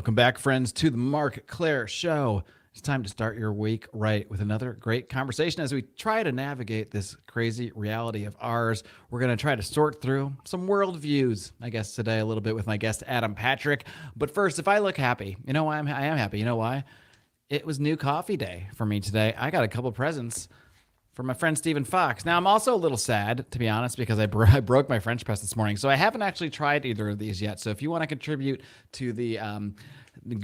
Welcome back, friends, to the Marc Clair Show. It's time to start your week right with another great conversation as we try to navigate this crazy reality of ours. We're going to try to sort through some worldviews, I guess, today a little bit with my guest, Adam Patrick. But first, if I look happy, you know why I am happy. You know why? It was new coffee day for me today. I got a couple presents for my friend Stephen Fox. Now, I'm also a little sad, to be honest, because I broke my French press this morning. So I haven't actually tried either of these yet. So if you want to contribute to the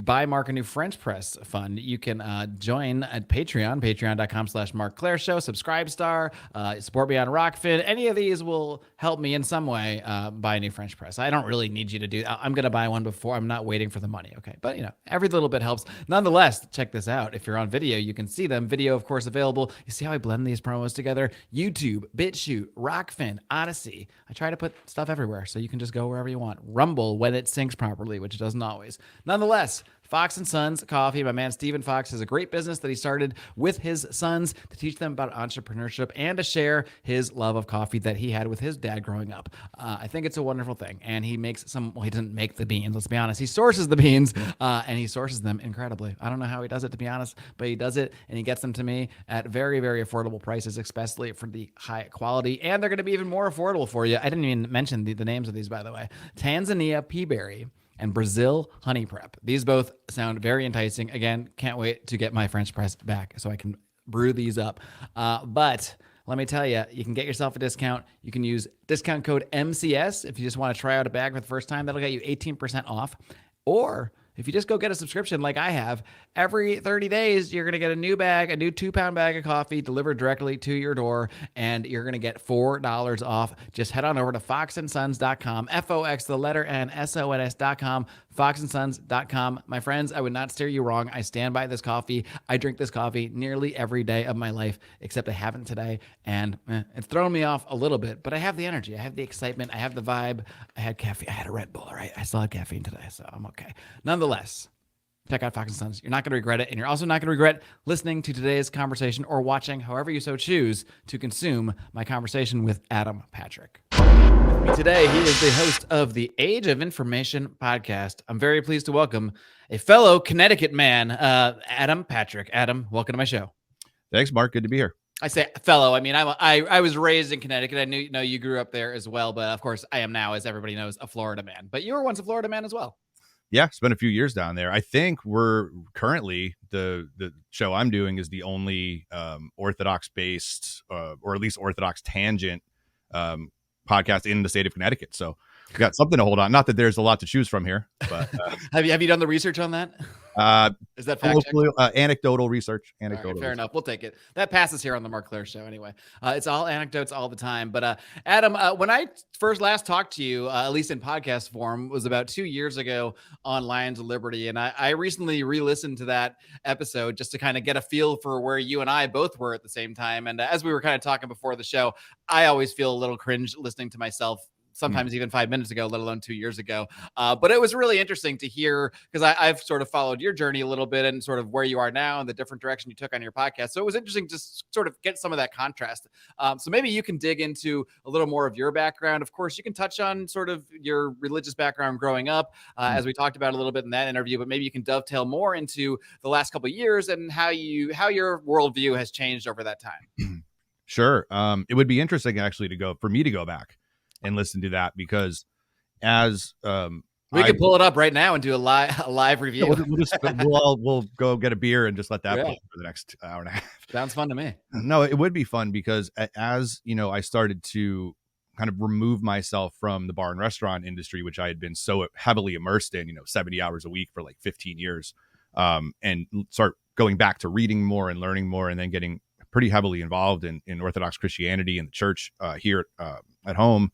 Buy Mark a New French Press Fund, you can join at Patreon, patreon.com/Marc Clair Show, subscribe star, support me on Rockfin. Any of these will help me in some way buy a new French press. I don't really need you to do that. I'm going to buy one before. I'm not waiting for the money, okay? But, you know, every little bit helps. Nonetheless, check this out. If you're on video, you can see them. Video, of course, available. You see how I blend these promos together? YouTube, BitChute, Rockfin, Odyssey. I try to put stuff everywhere, so you can just go wherever you want. Rumble when it syncs properly, which it doesn't always. Nonetheless, Fox & Sons Coffee. My man Stephen Fox has a great business that he started with his sons to teach them about entrepreneurship and to share his love of coffee that he had with his dad growing up. I think it's a wonderful thing. And he makes he doesn't make the beans, let's be honest. He sources the beans and he sources them incredibly. I don't know how he does it, to be honest, but he does it and he gets them to me at very, very affordable prices, especially for the high quality. And they're going to be even more affordable for you. I didn't even mention the names of these, by the way. Tanzania Peaberry and Brazil Honey Prep. These both sound very enticing. Again, can't wait to get my French press back so I can brew these up. But let me tell you, you can get yourself a discount. You can use discount code MCS if you just want to try out a bag for the first time. That'll get you 18% off. Or if you just go get a subscription like I have, every 30 days, you're going to get a new bag, a new 2-pound bag of coffee delivered directly to your door, and you're going to get $4 off. Just head on over to foxandsons.com, F-O-X, the letter N, S-O-N-S.com, foxandsons.com. My friends, I would not steer you wrong. I stand by this coffee. I drink this coffee nearly every day of my life, except I haven't today, and it's thrown me off a little bit, but I have the energy. I have the excitement. I have the vibe. I had caffeine. I had a Red Bull, all right? I still had caffeine today, so I'm okay. Nonetheless, check out Fox & Sons. You're not going to regret it, and you're also not going to regret listening to today's conversation or watching, however you so choose, to consume my conversation with Adam Patrick. With me today, he is the host of the Age of Information podcast. I'm very pleased to welcome a fellow Connecticut man, Adam Patrick. Adam, welcome to my show. Thanks, Mark. Good to be here. I say fellow. I mean, I was raised in Connecticut. I know you grew up there as well, but of course, I am now, as everybody knows, a Florida man. But you were once a Florida man as well. Yeah, spent a few years down there. I think we're currently the show I'm doing is the only Orthodox based or at least Orthodox tangent podcast in the state of Connecticut. So we got something to hold on. Not that there's a lot to choose from here, but have you done the research on that? Is that fact anecdotal research? Anecdotal. Right, fair enough. We'll take it. That passes here on the Marc Clair Show anyway. It's all anecdotes all the time. But Adam, when I last talked to you, at least in podcast form, was about 2 years ago on Lions of Liberty. And I recently re-listened to that episode just to kind of get a feel for where you and I both were at the same time. And as we were kind of talking before the show, I always feel a little cringe listening to myself sometimes even 5 minutes ago, let alone 2 years ago. But it was really interesting to hear because I've sort of followed your journey a little bit and sort of where you are now and the different direction you took on your podcast. So it was interesting to sort of get some of that contrast. So maybe you can dig into a little more of your background. Of course, you can touch on sort of your religious background growing up, as we talked about a little bit in that interview, but maybe you can dovetail more into the last couple of years and how your worldview has changed over that time. Sure. It would be interesting actually for me to go back and listen to that because as we could pull it up right now and do a live review. We'll go get a beer and just let that play for the next hour and a half. Sounds fun to me. No, it would be fun because as you know, I started to kind of remove myself from the bar and restaurant industry, which I had been so heavily immersed in, 70 hours a week for like 15 years, and start going back to reading more and learning more, and then getting pretty heavily involved in Orthodox Christianity and the church here at home.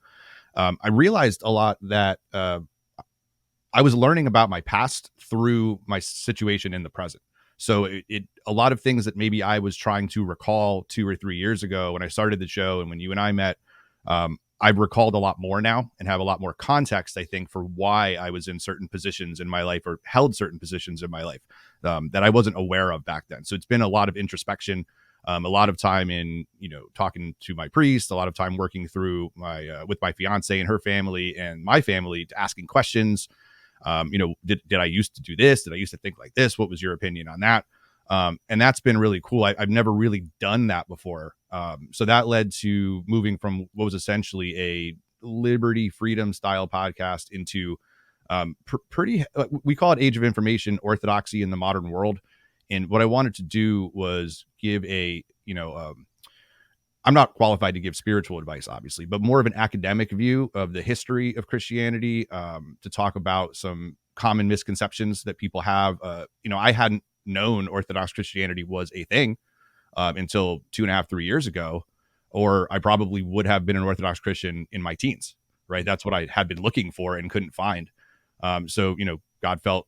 I realized a lot that I was learning about my past through my situation in the present. So a lot of things that maybe I was trying to recall 2 or 3 years ago when I started the show and when you and I met, I've recalled a lot more now and have a lot more context, I think, for why I was in certain positions in my life or held certain positions in my life that I wasn't aware of back then. So it's been a lot of introspection. A lot of time in, talking to my priest, a lot of time working through with my fiance and her family and my family, asking questions. Did I used to do this? Did I used to think like this? What was your opinion on that? And that's been really cool. I've never really done that before. So that led to moving from what was essentially a liberty freedom style podcast into pretty, we call it Age of Information, Orthodoxy in the Modern World. And what I wanted to do was give I'm not qualified to give spiritual advice, obviously, but more of an academic view of the history of Christianity, to talk about some common misconceptions that people have. I hadn't known Orthodox Christianity was a thing until 2.5, 3 years ago, or I probably would have been an Orthodox Christian in my teens, right? That's what I had been looking for and couldn't find. So, God felt,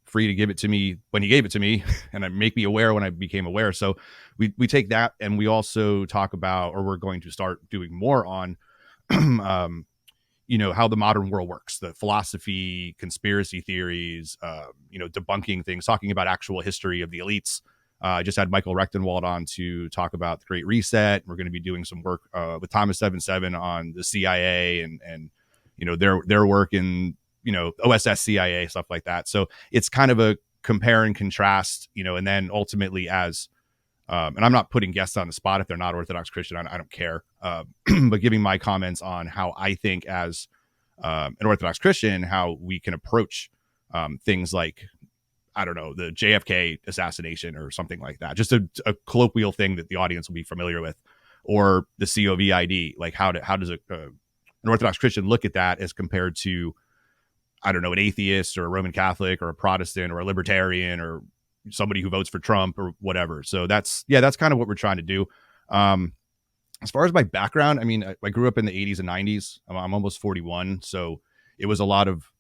free to give it to me when he gave it to me and make me aware when I became aware. So we take that, and we also talk about, or we're going to start doing more on, how the modern world works, the philosophy, conspiracy theories, debunking things, talking about actual history of the elites. I just had Michael Rechtenwald on to talk about the Great Reset. We're going to be doing some work with Thomas 77 on the CIA and their work in OSS, CIA, stuff like that. So it's kind of a compare and contrast, and then ultimately as and I'm not putting guests on the spot if they're not Orthodox Christian. I don't care, but giving my comments on how I think as an Orthodox Christian, how we can approach things like, I don't know, the JFK assassination or something like that. Just a colloquial thing that the audience will be familiar with, or the COVID. Like how does an Orthodox Christian look at that as compared to, I don't know, an atheist or a Roman Catholic or a Protestant or a libertarian or somebody who votes for Trump or whatever. So that's kind of what we're trying to do. As far as my background, I mean, I grew up in the 80s and 90s. I'm almost 41. So it was a lot of,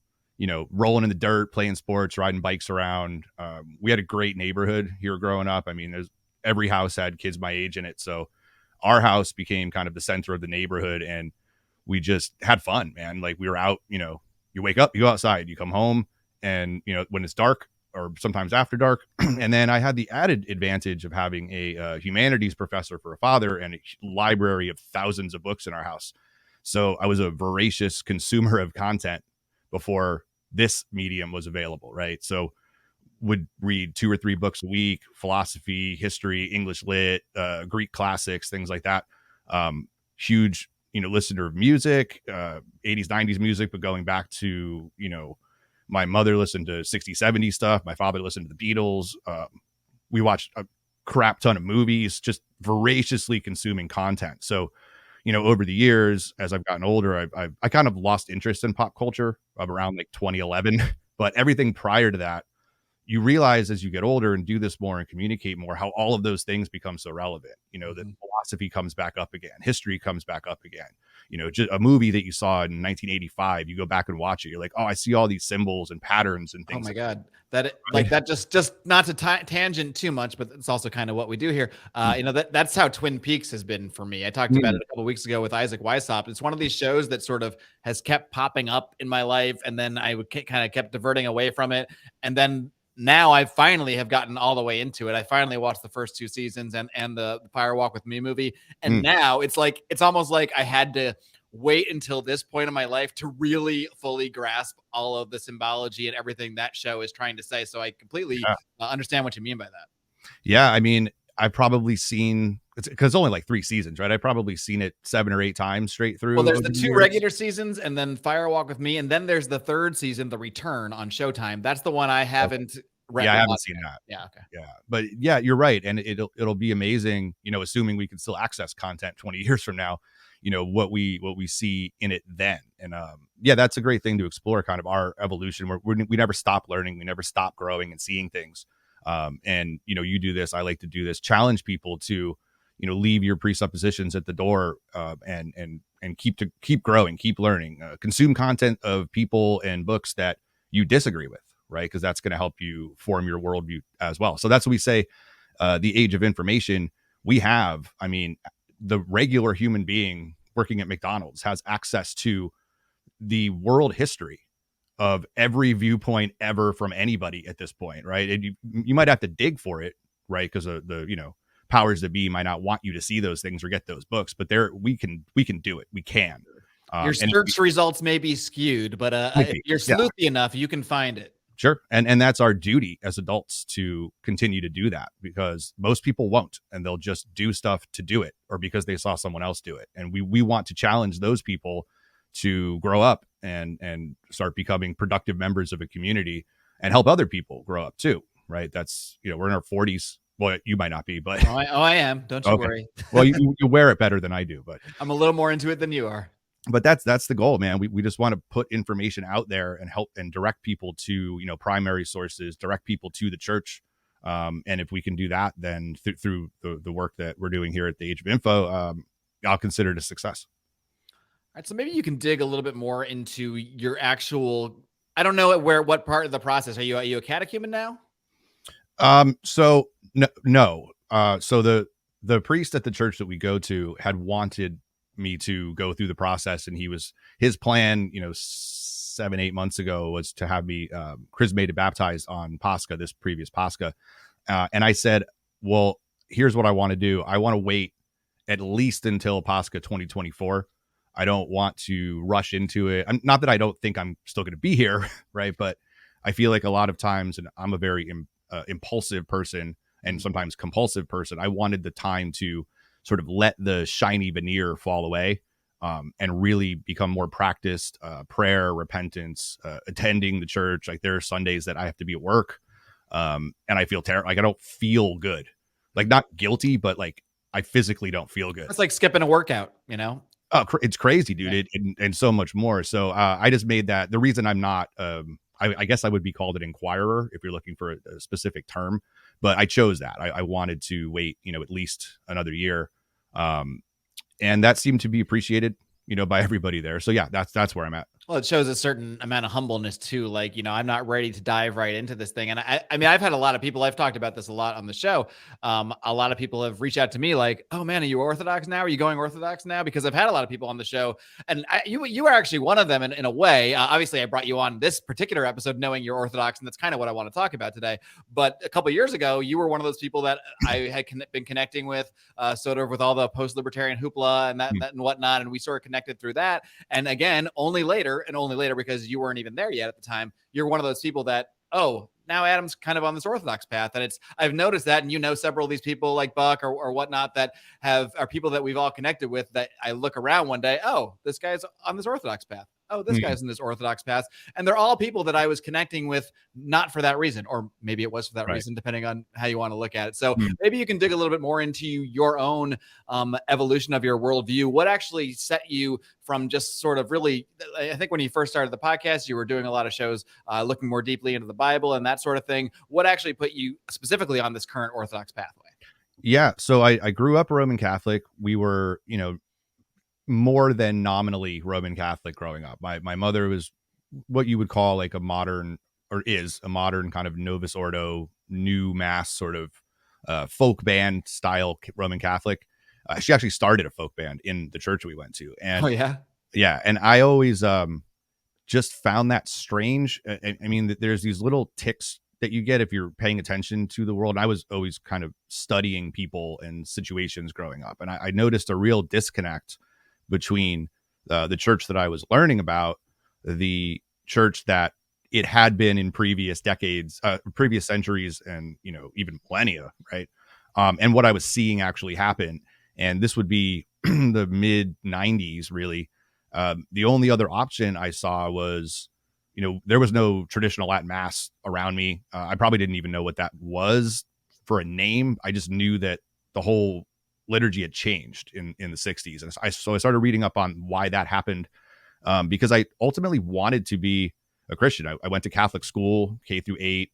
rolling in the dirt, playing sports, riding bikes around. We had a great neighborhood here growing up. I mean, every house had kids my age in it. So our house became kind of the center of the neighborhood, and we just had fun, man. Like we were out, you wake up, you go outside, you come home, and when it's dark or sometimes after dark. And then I had the added advantage of having a humanities professor for a father and a library of thousands of books in our house. So I was a voracious consumer of content before this medium was available, right? So would read 2 or 3 books a week, philosophy, history, English lit, Greek classics, things like that. Huge, listener of music, 80s, 90s music, but going back to, my mother listened to 60s, 70s stuff. My father listened to the Beatles. We watched a crap ton of movies, just voraciously consuming content. So, over the years, as I've gotten older, I kind of lost interest in pop culture around like 2011, but everything prior to that, you realize as you get older and do this more and communicate more, how all of those things become so relevant. That philosophy comes back up again, history comes back up again. Just a movie that you saw in 1985, you go back and watch it, you're like, oh, I see all these symbols and patterns and things. Oh my God, that just not to tangent too much, but it's also kind of what we do here. That's how Twin Peaks has been for me. I talked about it a couple of weeks ago with Isaac Weishaupt. It's one of these shows that sort of has kept popping up in my life, and then I would kind of kept diverting away from it, and then now I finally have gotten all the way into it. I finally watched the first 2 seasons and the Fire Walk with Me movie. And now it's almost like I had to wait until this point in my life to really fully grasp all of the symbology and everything that show is trying to say. So I completely understand what you mean by that. Yeah. I mean, I've probably seen, because it's only like 3 seasons, right? I've probably seen it 7 or 8 times straight through. Well, there's the 2 regular seasons and then Fire Walk with Me. And then there's the 3rd season, The Return on Showtime. That's the one I haven't read. Yeah, I haven't seen that. Yeah. Okay. Yeah. But yeah, you're right. And it'll be amazing, assuming we can still access content 20 years from now, what we see in it then. And that's a great thing to explore, kind of our evolution where we never stop learning. We never stop growing and seeing things. And you do this, I like to do this, challenge people to, leave your presuppositions at the door, and keep growing, keep learning, consume content of people and books that you disagree with, right? Because that's going to help you form your worldview as well. So that's what we say, the age of information we have. I mean, the regular human being working at McDonald's has access to the world history of every viewpoint ever from anybody at this point, right? And you might have to dig for it, right? Because the powers that be might not want you to see those things or get those books, but we can do it. We can. Your And search results may be skewed, but if maybe, you're yeah. sleuthy enough, you can find it. Sure. And that's our duty as adults to continue to do that, because most people won't, and they'll just do stuff to do it, or because they saw someone else do it. And we want to challenge those people to grow up and start becoming productive members of a community and help other people grow up too. Right. That's, we're in our 40s. Well, you might not be, but I am. Don't you okay. worry. Well, you wear it better than I do, but I'm a little more into it than you are. that's the goal, man. We just want to put information out there and help and direct people to, primary sources, direct people to the church. And if we can do that, then through the work that we're doing here at the Age of Info, I'll consider it a success. All right, so maybe you can dig a little bit more into your actual. I don't know what part of the process are you a catechumen now? So no. So the priest at the church that we go to had wanted me to go through the process, and his plan, 7-8 months ago, was to have me chrismated, baptized on Pascha, this previous Pascha. And I said, well, here's what I want to do. I want to wait at least until Pascha 2024. I don't want to rush into it. Not that I don't think I'm still going to be here, right? But I feel like a lot of times, and I'm a very impulsive person and sometimes compulsive person, I wanted the time to sort of let the shiny veneer fall away, and really become more practiced, prayer, repentance, attending the church. Like, there are Sundays that I have to be at work, and I feel terrible. Like, I don't feel good, like not guilty, but like I physically don't feel good. It's like skipping a workout, Oh, it's crazy, dude. Yeah. And so much more. So I just made that the reason I'm not, I guess I would be called an inquirer if you're looking for a specific term, but I chose that. I wanted to wait, at least another year. And that seemed to be appreciated, by everybody there. So yeah, that's where I'm at. Well, it shows a certain amount of humbleness too. Like, I'm not ready to dive right into this thing. And I mean, I've had a lot of people, I've talked about this a lot on the show. A lot of people have reached out to me like, oh man, are you Orthodox now? Are you going Orthodox now? Because I've had a lot of people on the show, and you are actually one of them in a way. Obviously I brought you on this particular episode knowing you're Orthodox, and that's kind of what I want to talk about today. But a couple of years ago, you were one of those people that I had been connecting with, sort of with all the post-libertarian hoopla and that and whatnot. And we sort of connected through that. And again, only later because you weren't even there yet at the time, you're one of those people that, oh, now Adam's kind of on this Orthodox path. And I've noticed that, and several of these people like Buck or whatnot that are people that we've all connected with, that I look around one day, oh, this guy's on this Orthodox path. Oh, this guy's in this Orthodox path. And they're all people that I was connecting with, not for that reason, or maybe it was for that reason, depending on how you want to look at it. So maybe you can dig a little bit more into your own evolution of your worldview. What actually set you from just sort of really, I think when you first started the podcast, you were doing a lot of shows looking more deeply into the Bible and that sort of thing. What actually put you specifically on this current Orthodox pathway? Yeah. So I grew up Roman Catholic. We were, more than nominally Roman Catholic growing up. My mother was what you would call like a modern, or is a modern kind of Novus Ordo, new mass sort of folk band style Roman Catholic. She actually started a folk band in the church we went to. And yeah. And I always just found that strange. I mean, there's these little ticks that you get if you're paying attention to the world. And I was always kind of studying people and situations growing up. And I noticed a real disconnect between the church that I was learning about, the church that it had been in previous decades, previous centuries, and, even millennia, right? And what I was seeing actually happen. And this would be the mid 90s, really. The only other option I saw was, there was no traditional Latin mass around me. I probably didn't even know what that was for a name. I just knew that the whole liturgy had changed in the 60s. And so I started reading up on why that happened, because I ultimately wanted to be a Christian. I went to Catholic school, K-8,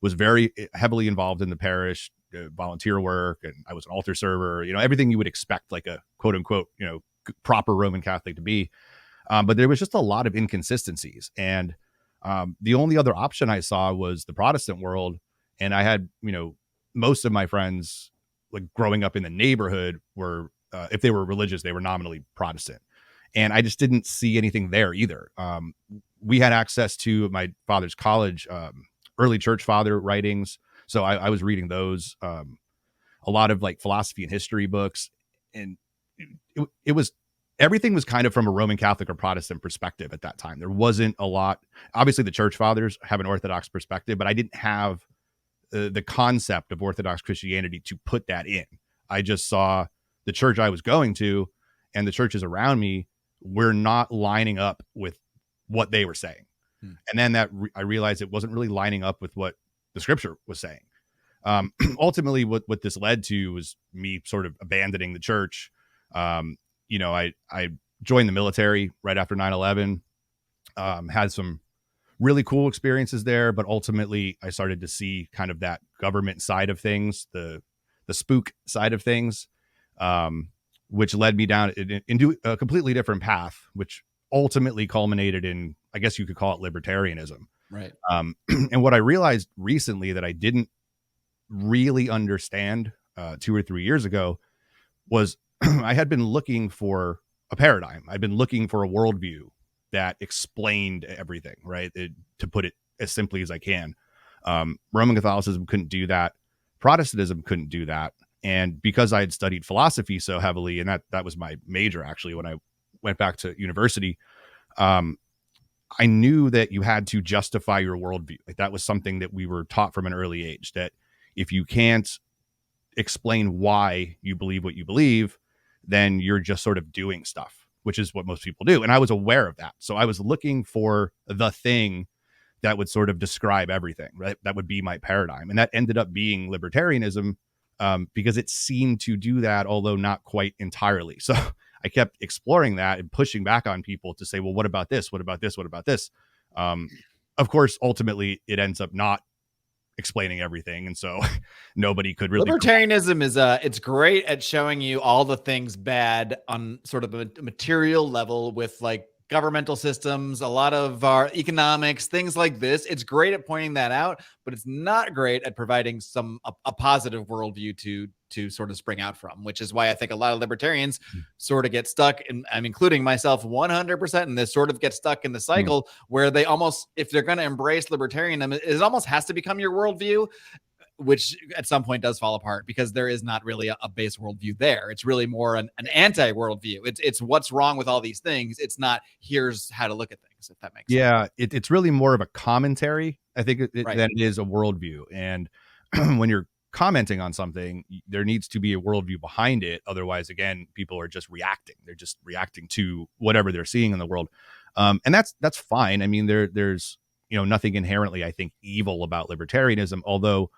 was very heavily involved in the parish, volunteer work, and I was an altar server, everything you would expect like a quote unquote, proper Roman Catholic to be. But there was just a lot of inconsistencies. And the only other option I saw was the Protestant world. And I had, most of my friends, like growing up in the neighborhood, were if they were religious, they were nominally Protestant, and I just didn't see anything there either. We had access to my father's college early church father writings, so I was reading those, a lot of like philosophy and history books, and it was everything was kind of from a Roman Catholic or Protestant perspective at that time. There wasn't a lot. Obviously, the church fathers have an Orthodox perspective, but I didn't have the concept of Orthodox Christianity to put that in. I just saw the church I was going to and the churches around me were not lining up with what they were saying. And then I realized it wasn't really lining up with what the scripture was saying. Ultimately, what this led to was me sort of abandoning the church. I joined the military right after 9/11, had some really cool experiences there, but ultimately I started to see kind of that government side of things, the spook side of things, which led me down into a completely different path, which ultimately culminated in, I guess you could call it libertarianism. Right. And what I realized recently that I didn't really understand 2 or 3 years ago was I had been looking for a paradigm. I'd been looking for a worldview that explained everything, right? To put it as simply as I can. Roman Catholicism couldn't do that. Protestantism couldn't do that. And because I had studied philosophy so heavily, and that was my major actually when I went back to university, I knew that you had to justify your worldview. Like that was something that we were taught from an early age, that if you can't explain why you believe what you believe, then you're just sort of doing stuff, which is what most people do. And I was aware of that. So I was looking for the thing that would sort of describe everything, right? That would be my paradigm. And that ended up being libertarianism, because it seemed to do that, although not quite entirely. So I kept exploring that and pushing back on people to say, well, what about this? What about this? What about this? Of course, ultimately, it ends up not explaining everything, and so nobody could really. Libertarianism is it's great at showing you all the things bad on sort of a material level with like governmental systems, a lot of our economics, things like this. It's great at pointing that out, but it's not great at providing a positive worldview to sort of spring out from, which is why I think a lot of libertarians sort of get stuck, and I'm including myself 100% in this, sort of get stuck in the cycle where they almost, if they're going to embrace libertarianism, it almost has to become your worldview, which at some point does fall apart because there is not really a base worldview there. It's really more an anti-worldview. It's what's wrong with all these things. It's not here's how to look at things, if that makes sense. Yeah, it's really more of a commentary, I think, Right. than it is a worldview. And when you're commenting on something, there needs to be a worldview behind it. Otherwise, again, people are just reacting. They're just reacting to whatever they're seeing in the world. And that's fine. I mean, there's nothing inherently, I think, evil about libertarianism, although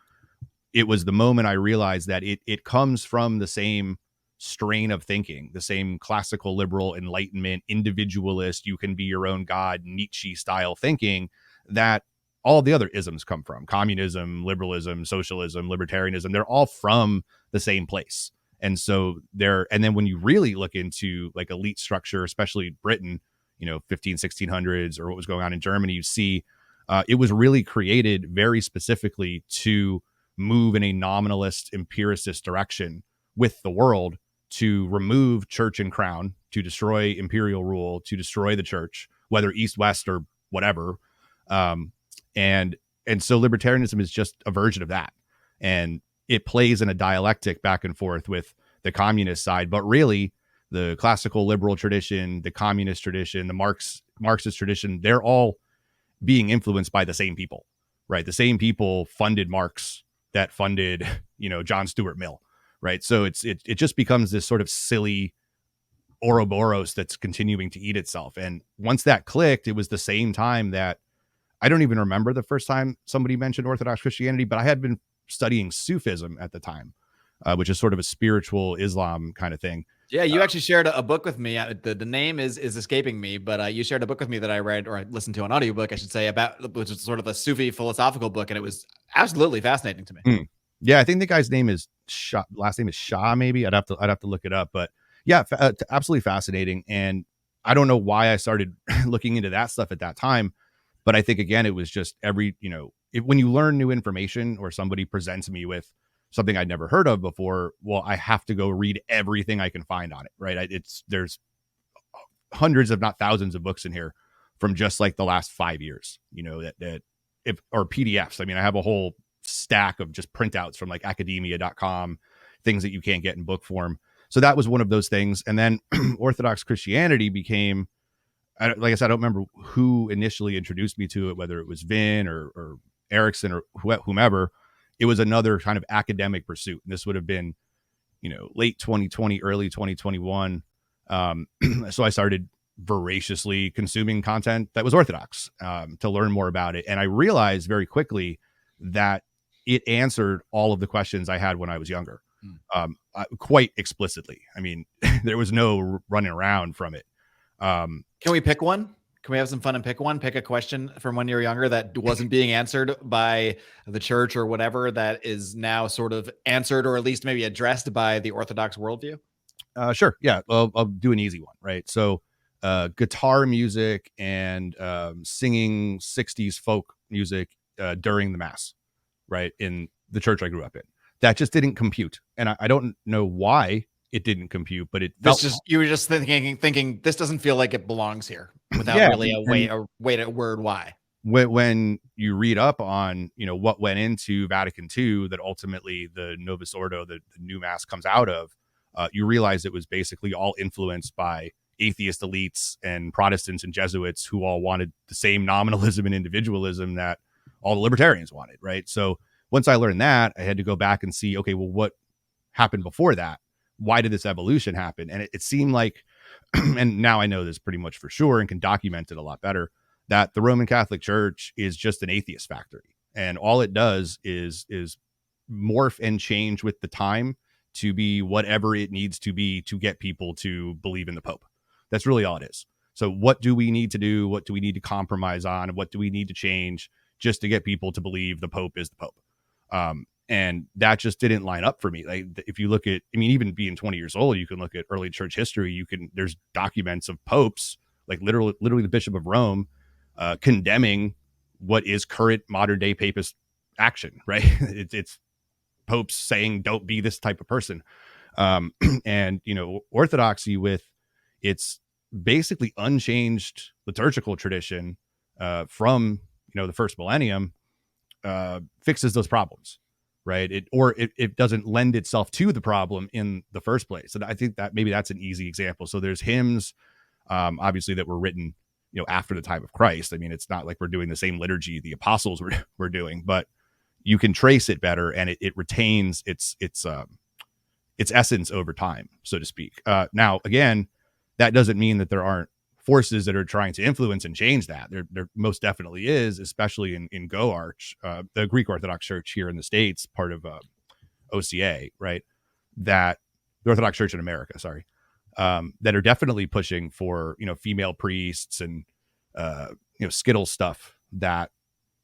it was the moment I realized that it comes from the same strain of thinking, the same classical liberal Enlightenment, individualist, you can be your own God, Nietzsche style thinking that all the other isms come from. Communism, liberalism, socialism, libertarianism, they're all from the same place. And so and then when you really look into like elite structure, especially Britain, 1600s or what was going on in Germany, you see it was really created very specifically to move in a nominalist empiricist direction with the world, to remove church and crown, to destroy imperial rule, to destroy the church, whether east, west, or whatever. And so libertarianism is just a version of that. And it plays in a dialectic back and forth with the communist side, but really the classical liberal tradition, the communist tradition, the Marxist tradition, they're all being influenced by the same people, right? The same people funded Marx that funded, John Stuart Mill, right? So it just becomes this sort of silly Ouroboros that's continuing to eat itself. And once that clicked, it was the same time that I don't even remember the first time somebody mentioned Orthodox Christianity, but I had been studying Sufism at the time, which is sort of a spiritual Islam kind of thing. Yeah, you actually shared a book with me. The name is escaping me, but you shared a book with me that I read, or I listened to an audiobook, I should say, about, which is sort of a Sufi philosophical book, and it was absolutely fascinating to me. Yeah, I think the guy's name is Shah. Last name is Shah. Maybe I'd have to look it up, but yeah, absolutely fascinating. And I don't know why I started looking into that stuff at that time, but I think again it was just when you learn new information or somebody presents me with something I'd never heard of before, well, I have to go read everything I can find on it, right? There's hundreds, if not thousands, of books in here from just like the last 5 years, or PDFs. I mean, I have a whole stack of just printouts from like academia.com, things that you can't get in book form. So that was one of those things. And then Orthodox Christianity became, like I said, I don't remember who initially introduced me to it, whether it was Vin or Erickson or whomever. It was another kind of academic pursuit. And this would have been, late 2020, early 2021. So I started voraciously consuming content that was Orthodox to learn more about it. And I realized very quickly that it answered all of the questions I had when I was younger, quite explicitly. I mean, there was no running around from it. Can we pick one? Can we have some fun and pick one? Pick a question from when you were younger that wasn't being answered by the church or whatever that is now sort of answered, or at least maybe addressed by the Orthodox worldview? Sure. Yeah. I'll do an easy one. Right. So guitar music and singing 60s folk music during the Mass, right, in the church I grew up in. That just didn't compute. And I don't know why it didn't compute, but it felt you were just thinking this doesn't feel like it belongs here without really a word why. When you read up on, what went into Vatican II, that ultimately the Novus Ordo, the new Mass, comes out of, you realize it was basically all influenced by atheist elites and Protestants and Jesuits who all wanted the same nominalism and individualism that all the libertarians wanted, right? So once I learned that, I had to go back and see, okay, well, what happened before that? Why did this evolution happen? And it seemed like, and now I know this pretty much for sure and can document it a lot better, that the Roman Catholic Church is just an atheist factory. And all it does is morph and change with the time to be whatever it needs to be to get people to believe in the Pope. That's really all it is. So what do we need to do? What do we need to compromise on? What do we need to change just to get people to believe the Pope is the Pope? And that just didn't line up for me. Like, if you look at, even being 20 years old, you can look at early church history. There's documents of popes, like literally the Bishop of Rome, condemning what is current modern day papist action, right? It's popes saying, don't be this type of person. And, Orthodoxy, with its basically unchanged liturgical tradition from, the first millennium, fixes those problems, right? It doesn't lend itself to the problem in the first place. And I think that maybe that's an easy example. So there's hymns, obviously, that were written, after the time of Christ. It's not like we're doing the same liturgy the apostles were doing, but you can trace it better, and it retains its essence over time, so to speak. Now, again, that doesn't mean that there aren't forces that are trying to influence and change that. There most definitely is, especially in GOARCH, the Greek Orthodox Church here in the States, part of OCA, right? That the Orthodox Church in America, sorry, that are definitely pushing for, female priests and, Skittle stuff that,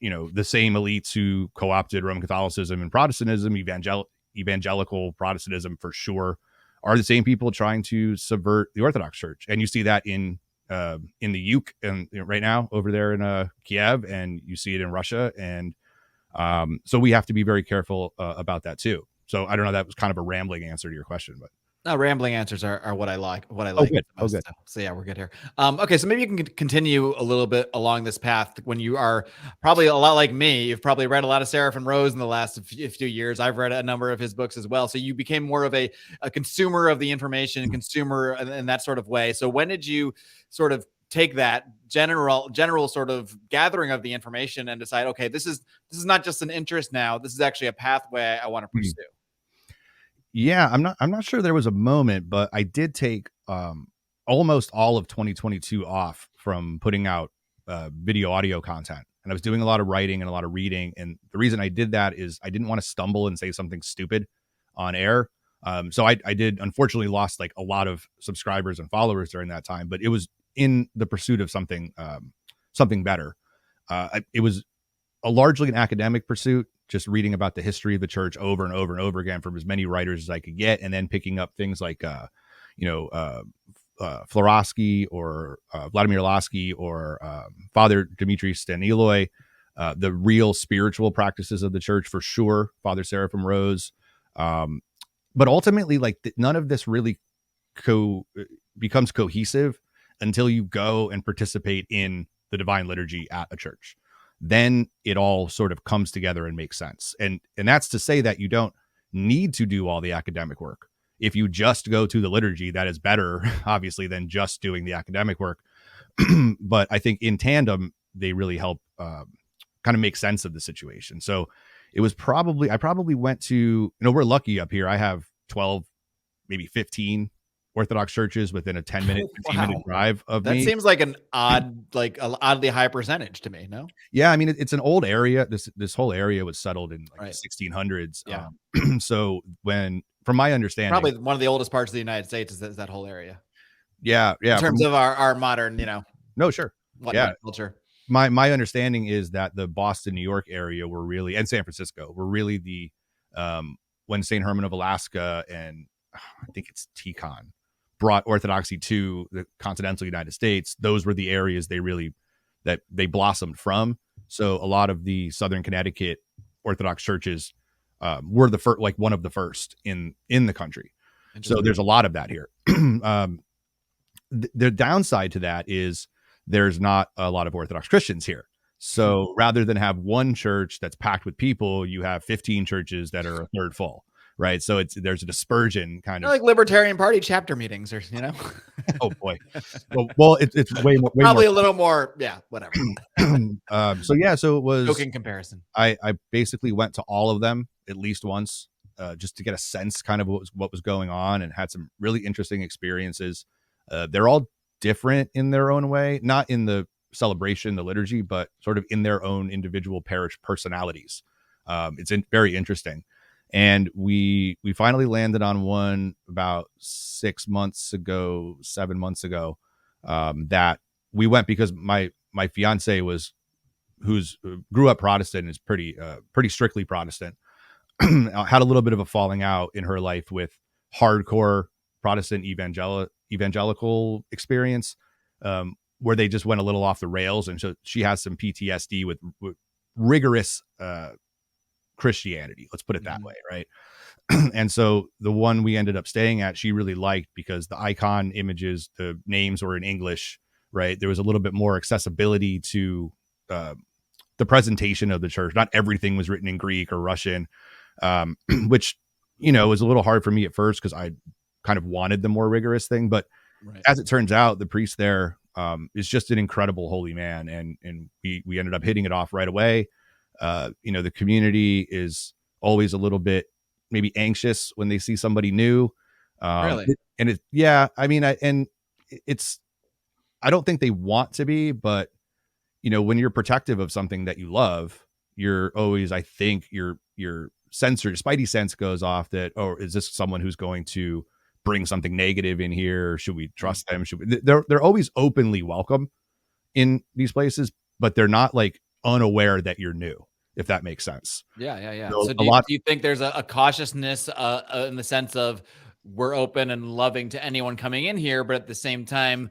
the same elites who co-opted Roman Catholicism and Protestantism, evangelical Protestantism for sure, are the same people trying to subvert the Orthodox Church. And you see that in the Yuk and right now over there in Kiev, and you see it in Russia. And so we have to be very careful about that too. So I don't know, that was kind of a rambling answer to your question, but no, rambling answers are what I like. Good. Good. So yeah, we're good here. Okay, so maybe you can continue a little bit along this path. When you are probably a lot like me, you've probably read a lot of Seraphin Rose in the last few years. I've read a number of his books as well. So you became more of a consumer of the information, consumer in that sort of way. So when did you sort of take that general sort of gathering of the information and decide, okay, this is not just an interest now. This is actually a pathway I want to pursue? Yeah, I'm not sure there was a moment, but I did take almost all of 2022 off from putting out video audio content. And I was doing a lot of writing and a lot of reading. And the reason I did that is I didn't want to stumble and say something stupid on air. So I did, unfortunately, lost like a lot of subscribers and followers during that time, but it was in the pursuit of something better. It was largely an academic pursuit, just reading about the history of the church over and over and over again from as many writers as I could get, and then picking up things like, Florosky or Vladimir Lasky or Father Dmitry Staniloy, the real spiritual practices of the church for sure, Father Seraphim Rose. But ultimately, like none of this really becomes cohesive until you go and participate in the divine liturgy at a church. Then it all sort of comes together and makes sense. And that's to say that you don't need to do all the academic work. if you just go to the liturgy, that is better, obviously, than just doing the academic work. But I think in tandem, they really help kind of make sense of the situation. So it was I probably went to, we're lucky up here. I have 12, maybe 15 Orthodox churches within a 10-minute, 15-minute Wow. drive of That me. seems like an oddly high percentage to me. No, Yeah, I mean, it's an old area. This whole area was settled in like right? the 1600s. Yeah, So from my understanding, probably one of the oldest parts of the United States is that whole area in yeah, terms from of our modern, no, sure, yeah. what culture. My understanding is that the Boston, New York area were really, and San Francisco were really the when St. Herman of Alaska and I think it's Tikhon brought Orthodoxy to the continental United States. Those were the areas that they blossomed from. So a lot of the Southern Connecticut Orthodox churches were the first, like one of the first in the country. So there's a lot of that here. The downside to that is there's not a lot of Orthodox Christians here. So rather than have one church that's packed with people, you have 15 churches that are a third full, right? So there's a dispersion kind of. Like Libertarian Party chapter meetings, or Oh boy, well, it's way more, probably a little more, yeah, whatever. So it was. Joking comparison. I basically went to all of them at least once, just to get a sense kind of what was going on, and had some really interesting experiences. They're all different in their own way, not in the celebration, the liturgy, but sort of in their own individual parish personalities. It's very interesting. And we finally landed on one about 7 months ago, that we went because my fiance grew up Protestant, is pretty strictly Protestant. Had a little bit of a falling out in her life with hardcore Protestant evangelical experience, where they just went a little off the rails, and so she has some PTSD with rigorous Christianity. Let's put it that way, right? And so the one we ended up staying at, she really liked because the icon images, the names were in English, right? There was a little bit more accessibility to the presentation of the church. Not everything was written in Greek or Russian, which was a little hard for me at first because I kind of wanted the more rigorous thing. But as it turns out, the priest there is just an incredible holy man, and we ended up hitting it off right away. The community is always a little bit maybe anxious when they see somebody new. Really? I don't think they want to be, but when you're protective of something that you love, you're always, I think your spidey sense goes off that, oh, is this someone who's going to bring something negative in here? Should we trust them? They're always openly welcome in these places, but they're not like unaware that you're new, if that makes sense. Yeah. So So do you think there's a cautiousness in the sense of we're open and loving to anyone coming in here, but at the same time,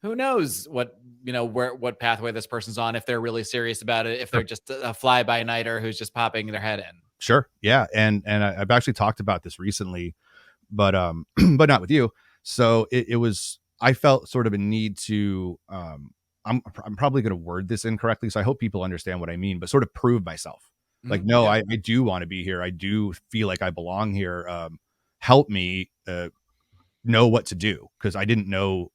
who knows what pathway this person's on, if they're really serious about it, if they're just a fly-by-nighter who's just popping their head in. Sure. Yeah. And I've actually talked about this recently, but but not with you. So I felt sort of a need to I'm probably going to word this incorrectly, so I hope people understand what I mean, but sort of prove myself. Like, no, yeah. I do want to be here. I do feel like I belong here. Help me know what to do, because I didn't know.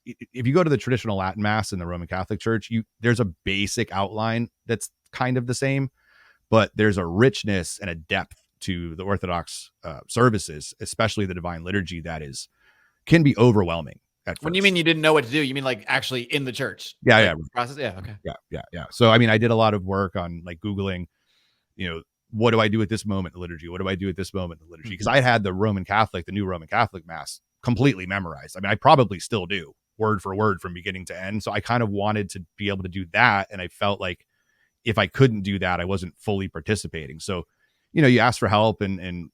If you go to the traditional Latin Mass in the Roman Catholic Church, there's a basic outline that's kind of the same, but there's a richness and a depth to the Orthodox services, especially the Divine Liturgy, that can be overwhelming at first. When you mean you didn't know what to do, you mean like actually in the church? Yeah. Process? Yeah. Okay. Yeah. So, I mean, I did a lot of work on like Googling, what do I do at this moment in the liturgy? What do I do at this moment in the liturgy? Because I had the new Roman Catholic Mass completely memorized. I mean, I probably still do, word for word from beginning to end. So I kind of wanted to be able to do that. And I felt like if I couldn't do that, I wasn't fully participating. So, you ask for help and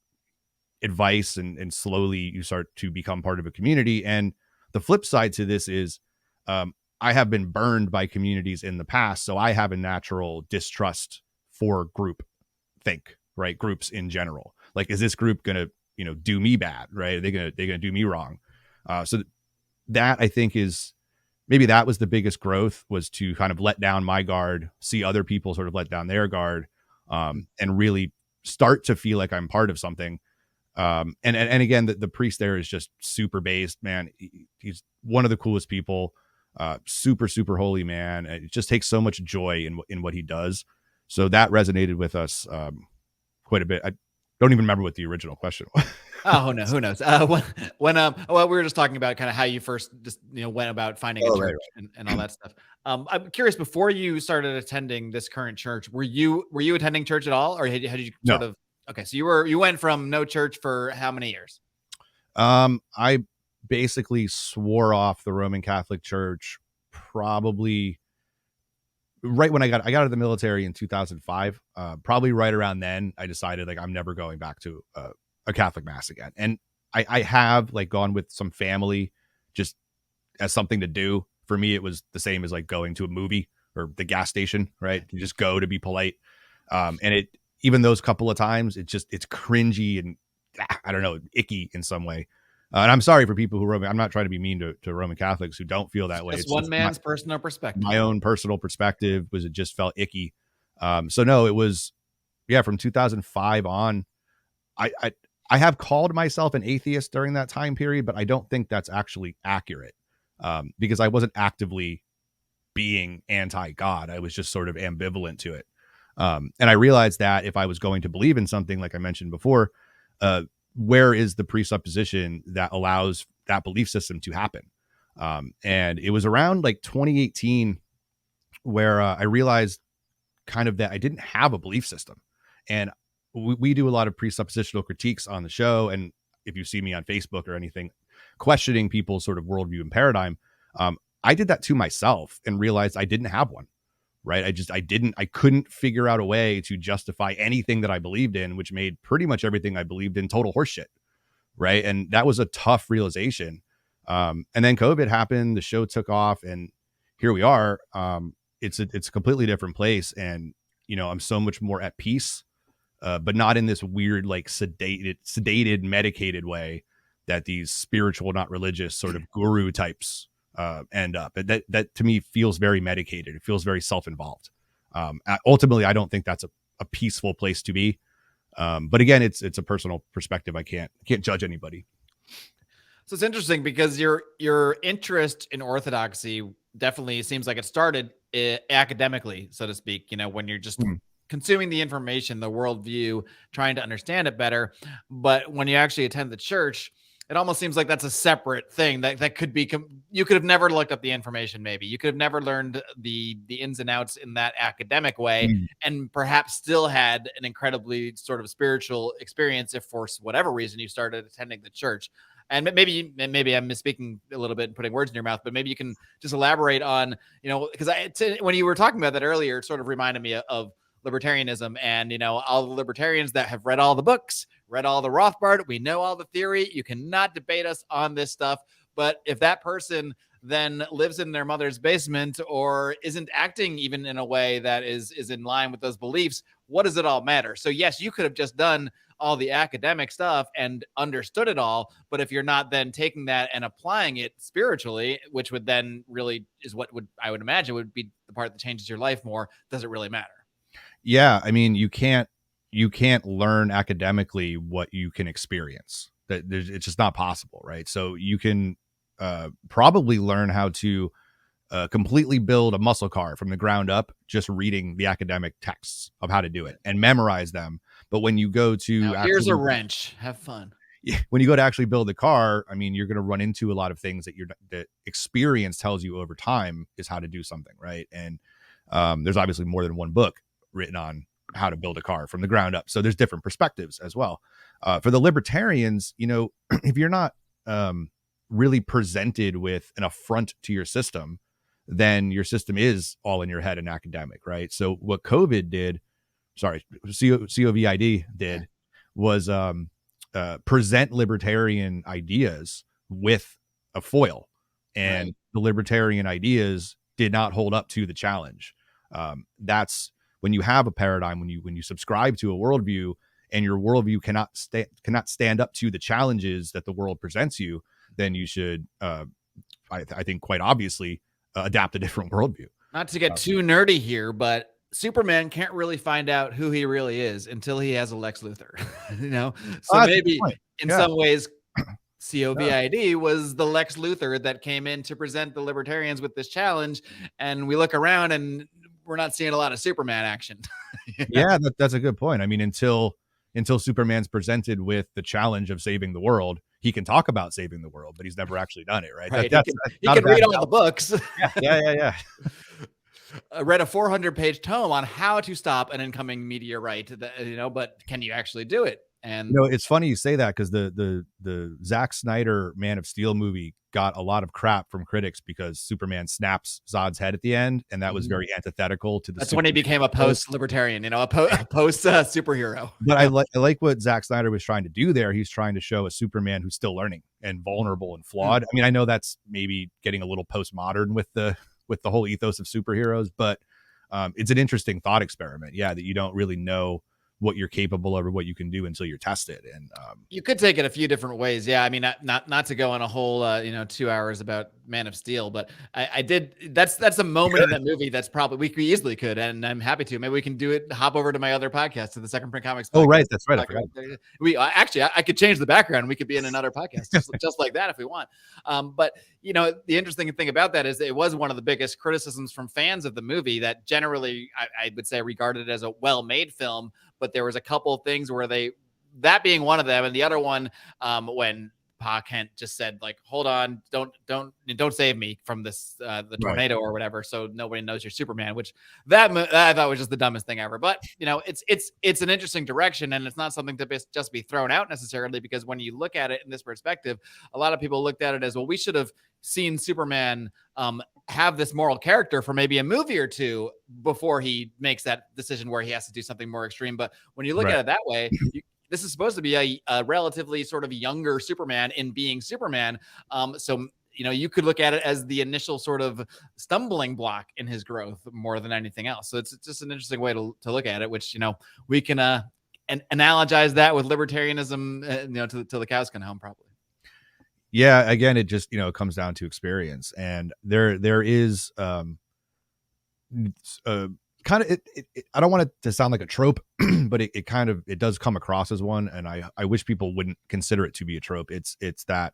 advice, and slowly you start to become part of a community. And the flip side to this is I have been burned by communities in the past. So I have a natural distrust for groups in general. Like, is this group going to, do me bad? Right. Are they going to do me wrong? So that, I think, maybe that was the biggest growth, was to kind of let down my guard, see other people sort of let down their guard, and really start to feel like I'm part of something. And again, the priest there is just super based, man. He's one of the coolest people. Super, super holy man. It just takes so much joy in what he does. So that resonated with us quite a bit. I don't even remember what the original question was. Oh no, who knows? Well, we were just talking about kind of how you first just went about finding a Oh, right, church and all that stuff. I'm curious. Before you started attending this current church, were you attending church at all, or had you No. sort of? Okay, so you went from no church for how many years? I basically swore off the Roman Catholic Church probably right when I got out of the military in 2005. Probably right around then, I decided like I'm never going back to a Catholic mass again. And I have like gone with some family just as something to do. For me, it was the same as like going to a movie or the gas station, right? You just go to be polite. And it even those couple of times, it's cringy and I don't know, icky in some way. And I'm sorry for people who Roman. I'm not trying to be mean to Roman Catholics who don't feel that way. Just It's one just man's personal perspective. my own personal perspective was it just felt icky. So no, it was from 2005 on. I, I I have called myself an atheist during that time period, but I don't think that's actually accurate because I wasn't actively being anti-God. I was just sort of ambivalent to it. And I realized that if I was going to believe in something, like I mentioned before, uh, where is the presupposition that allows that belief system to happen? And it was around like 2018 where I realized kind of that I didn't have a belief system. And we do a lot of presuppositional critiques on the show. And if you see me on Facebook or anything, questioning people's sort of worldview and paradigm, I did that to myself and realized I didn't have one. Right. I couldn't figure out a way to justify anything that I believed in, which made pretty much everything I believed in total horseshit. Right. And that was a tough realization. And then COVID happened, the show took off, and here we are. It's a completely different place. And, I'm so much more at peace, but not in this weird, like sedated, medicated way that these spiritual, not religious sort of guru types end up. That to me feels very medicated. It feels very self-involved. Ultimately, I don't think that's a peaceful place to be. But again, it's a personal perspective. I can't judge anybody. So it's interesting because your interest in orthodoxy definitely seems like it started academically, so to speak. When you're just consuming the information, the worldview, trying to understand it better. But when you actually attend the church, it almost seems like that's a separate thing that could be. You could have never looked up the information. Maybe you could have never learned the ins and outs in that academic way, and perhaps still had an incredibly sort of spiritual experience if for whatever reason you started attending the church. And maybe I'm misspeaking a little bit and putting words in your mouth, but maybe you can just elaborate on, because when you were talking about that earlier, it sort of reminded me of libertarianism and, all the libertarians that have read all the books, read all the Rothbard. We know all the theory. You cannot debate us on this stuff. But if that person then lives in their mother's basement or isn't acting even in a way that is in line with those beliefs, what does it all matter? So yes, you could have just done all the academic stuff and understood it all. But if you're not then taking that and applying it spiritually, which would then really is what I would imagine would be the part that changes your life more, does it really matter? Yeah. I mean, you can't learn academically what you can experience. It's just not possible. Right. So you can probably learn how to completely build a muscle car from the ground up, just reading the academic texts of how to do it and memorize them. But when you go to here's a wrench, have fun. When you go to actually build the car, I mean, you're going to run into a lot of things that experience tells you over time is how to do something. Right. And there's obviously more than one book written on how to build a car from the ground up. So there's different perspectives as well. For the libertarians, if you're not really presented with an affront to your system, then your system is all in your head and academic, right? So what COVID did, COVID did was present libertarian ideas with a foil, and right. The libertarian ideas did not hold up to the challenge. That's when you have a paradigm, when you subscribe to a worldview, and your worldview cannot stand up to the challenges that the world presents you, then you should, I think, quite obviously, adapt a different worldview. Not to get too nerdy here, but Superman can't really find out who he really is until he has a Lex Luthor, So Oh, that's a good maybe point. in Yeah. some ways, Yeah. COVID was the Lex Luthor that came in to present the libertarians with this challenge. And we look around and we're not seeing a lot of Superman action. Yeah, that's a good point. I mean, until Superman's presented with the challenge of saving the world, he can talk about saving the world, but he's never actually done it, right? Right. That's He not a can bad read all the analogy. books. Yeah. I read a 400-page tome on how to stop an incoming meteorite, but can you actually do it? And It's funny you say that because the Zack Snyder Man of Steel movie got a lot of crap from critics because Superman snaps Zod's head at the end, and that was very antithetical to the that's when he Superman became a ethos. post-libertarian, a post superhero. But I like what Zack Snyder was trying to do there. He's trying to show a Superman who's still learning and vulnerable and flawed. I mean, I know that's maybe getting a little postmodern with the whole ethos of superheroes, but it's an interesting thought experiment. Yeah, that you don't really know what you're capable of or what you can do until you're tested. And you could take it a few different ways. Yeah, I mean, not to go on a whole 2 hours about Man of Steel, but I did. That's a moment in that movie that's probably we easily could, and I'm happy to. Maybe we can do it. Hop over to my other podcast, to the Second Print Comics podcast. Oh, right, that's right. I forgot. We actually, I could change the background. We could be in another podcast just like that if we want. But the interesting thing about that is it was one of the biggest criticisms from fans of the movie that generally I would say regarded as a well-made film. But there was a couple of things where that being one of them, and the other one, when Pa Kent just said, like, hold on, don't save me from this the tornado or whatever, so nobody knows you're Superman, which that I thought was just the dumbest thing ever. But it's an interesting direction, and it's not something to just be thrown out necessarily, because when you look at it in this perspective, a lot of people looked at it as, well, we should have seen Superman have this moral character for maybe a movie or two before he makes that decision where he has to do something more extreme. But when you look at it that way, this is supposed to be a relatively sort of younger Superman in being Superman. So you could look at it as the initial sort of stumbling block in his growth more than anything else. So it's just an interesting way to look at it, which, we can analogize that with libertarianism, till the cows come home, probably. Yeah, again, it just it comes down to experience, and there is kind of I don't want it to sound like a trope, but it does come across as one, and I wish people wouldn't consider it to be a trope. It's that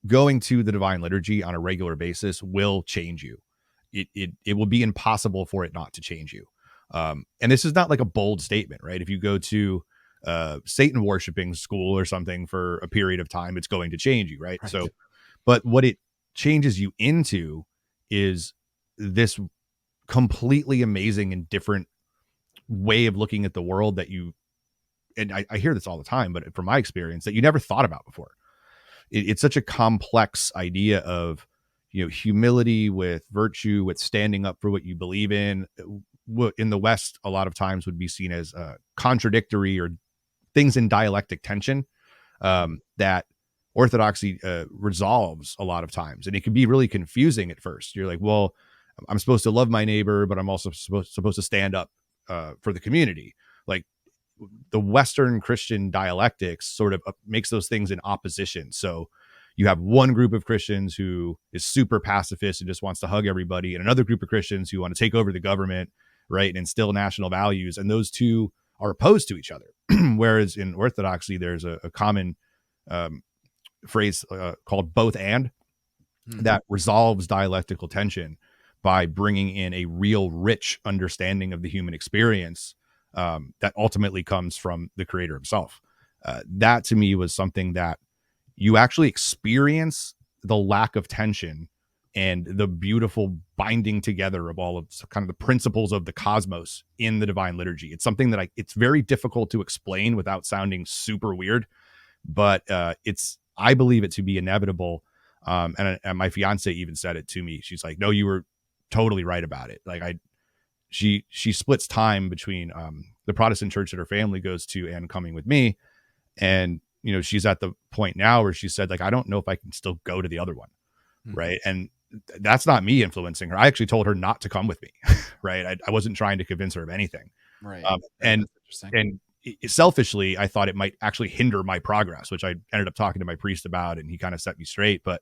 going to the divine liturgy on a regular basis will change you. It will be impossible for it not to change you. And this is not like a bold statement, right? If you go to Satan worshiping school or something for a period of time, it's going to change you, right? So, but what it changes you into is this completely amazing and different way of looking at the world that and I hear this all the time, but from my experience, that you never thought about before. It's such a complex idea of humility with virtue, with standing up for what you believe in. What in the West a lot of times would be seen as contradictory or things in dialectic tension, that Orthodoxy resolves a lot of times. And it can be really confusing at first. You're like, well, I'm supposed to love my neighbor, but I'm also supposed to stand up for the community. Like, the Western Christian dialectics sort of makes those things in opposition. So you have one group of Christians who is super pacifist and just wants to hug everybody, and another group of Christians who want to take over the government, right, and instill national values. And those two are opposed to each other. Whereas in Orthodoxy, there's a common phrase called both and, that resolves dialectical tension by bringing in a real rich understanding of the human experience that ultimately comes from the Creator himself. That to me was something that you actually experience the lack of tension and the beautiful binding together of all of kind of the principles of the cosmos in the divine liturgy. It's something that it's very difficult to explain without sounding super weird, but I believe it to be inevitable. And my fiance even said it to me. She's like, no, you were totally right about it. Like she splits time between the Protestant church that her family goes to and coming with me. And, she's at the point now where she said, like, I don't know if I can still go to the other one. Right. And that's not me influencing her. I actually told her not to come with me. Right. I wasn't trying to convince her of anything. Right. And selfishly, I thought it might actually hinder my progress, which I ended up talking to my priest about, and he kind of set me straight. But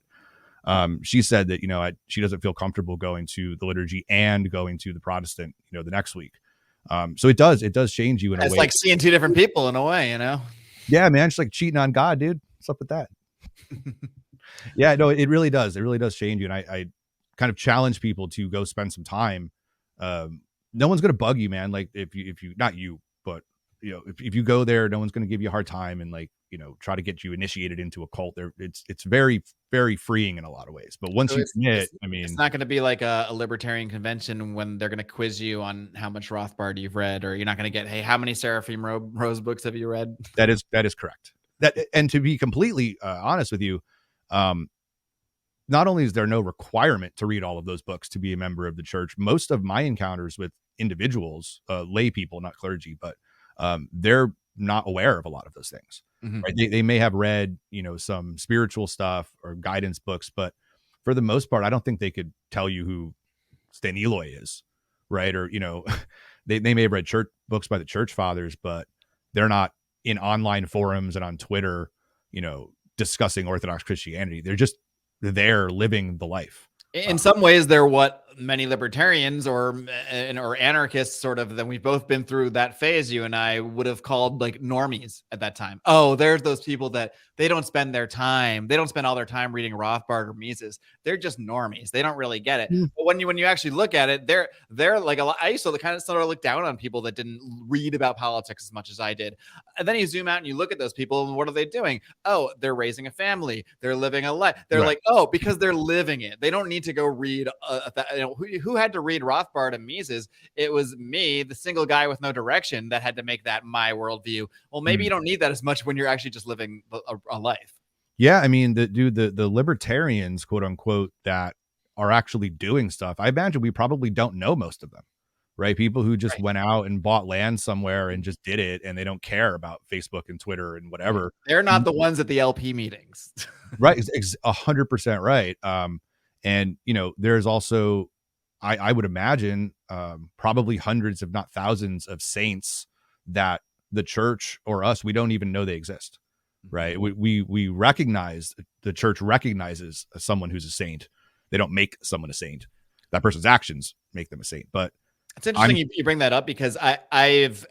She said that, she doesn't feel comfortable going to the liturgy and going to the Protestant, the next week. So it does change you in a It's way. like seeing two different people in a way, you know? Yeah, man, it's like cheating on God, dude. What's up with that? Yeah, no, it really does. It really does change you. And I kind of challenge people to go spend some time. No one's going to bug you, man. Like if you, not you, but if you go there, no one's going to give you a hard time and like, try to get you initiated into a cult there. It's very, very freeing in a lot of ways. But once So you commit, it's not going to be like a libertarian convention when they're going to quiz you on how much Rothbard you've read, or you're not going to get, hey, how many Seraphim Rose books have you read? that is correct. And to be completely honest with you, not only is there no requirement to read all of those books to be a member of the church, most of my encounters with individuals, lay people, not clergy, but they're not aware of a lot of those things. Mm-hmm. Right? They may have read, some spiritual stuff or guidance books, but for the most part, I don't think they could tell you who Stan Eloy is, right? Or, they may have read church books by the church fathers, but they're not in online forums and on Twitter, discussing Orthodox Christianity. They're just there living the life. In some ways, they're what many libertarians or anarchists sort of, then we've both been through that phase, you and I, would have called like normies at that time. Oh, there's those people that they don't spend all their time reading Rothbard or Mises. They're just normies. They don't really get it. But when you actually look at it, they're like a lot. I used to kind of sort of look down on people that didn't read about politics as much as I did. And then you zoom out and you look at those people, and what are they doing? Oh, they're raising a family. They're living a life. They're Right. like, oh, because they're living it. They don't need to go read. Who had to read Rothbard and Mises? It was me, the single guy with no direction, that had to make that my worldview. Well, maybe you don't need that as much when you're actually just living a life. Yeah, I mean, the libertarians, quote unquote, that are actually doing stuff, I imagine we probably don't know most of them, right? People who just went out and bought land somewhere and just did it, and they don't care about Facebook and Twitter and whatever. They're not the ones at the LP meetings. Right, 100% right. And there's also, I would imagine, probably hundreds, if not thousands, of saints that the church or us, we don't even know they exist. Right. We recognize, the church recognizes someone who's a saint. They don't make someone a saint. That person's actions make them a saint. But it's interesting you bring that up, because I've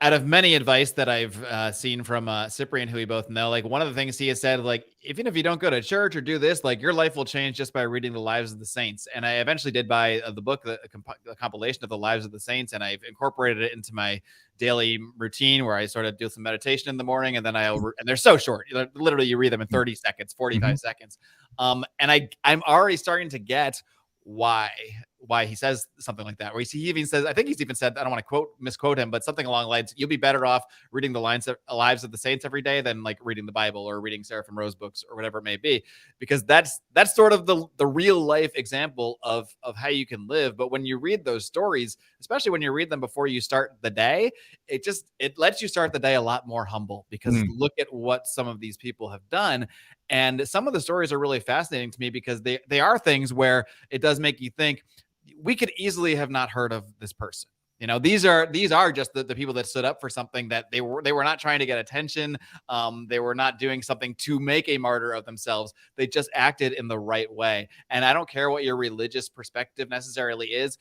out of many advice that I've seen from Cyprian, who we both know, like one of the things he has said, like, even if you don't go to church or do this, like your life will change just by reading the lives of the saints. And I eventually did buy the book, the compilation of the lives of the saints, and I've incorporated it into my daily routine, where I sort of do some meditation in the morning, and then and they're so short. Literally, you read them in 30 seconds, 45 seconds. And I'm already starting to get why he says something like that, where he even says, I think he's even said, I don't want to misquote him, but something along the lines, you'll be better off reading the lives of the saints every day than like reading the Bible or reading Seraphim Rose books or whatever it may be, because that's sort of the real life example of how you can live. But when you read those stories, especially when you read them before you start the day, it lets you start the day a lot more humble, because look at what some of these people have done. And some of the stories are really fascinating to me, because they are things where it does make you think, we could easily have not heard of this person. These are just the people that stood up for something that they were not trying to get attention. They were not doing something to make a martyr of themselves. They just acted in the right way. And I don't care what your religious perspective necessarily is.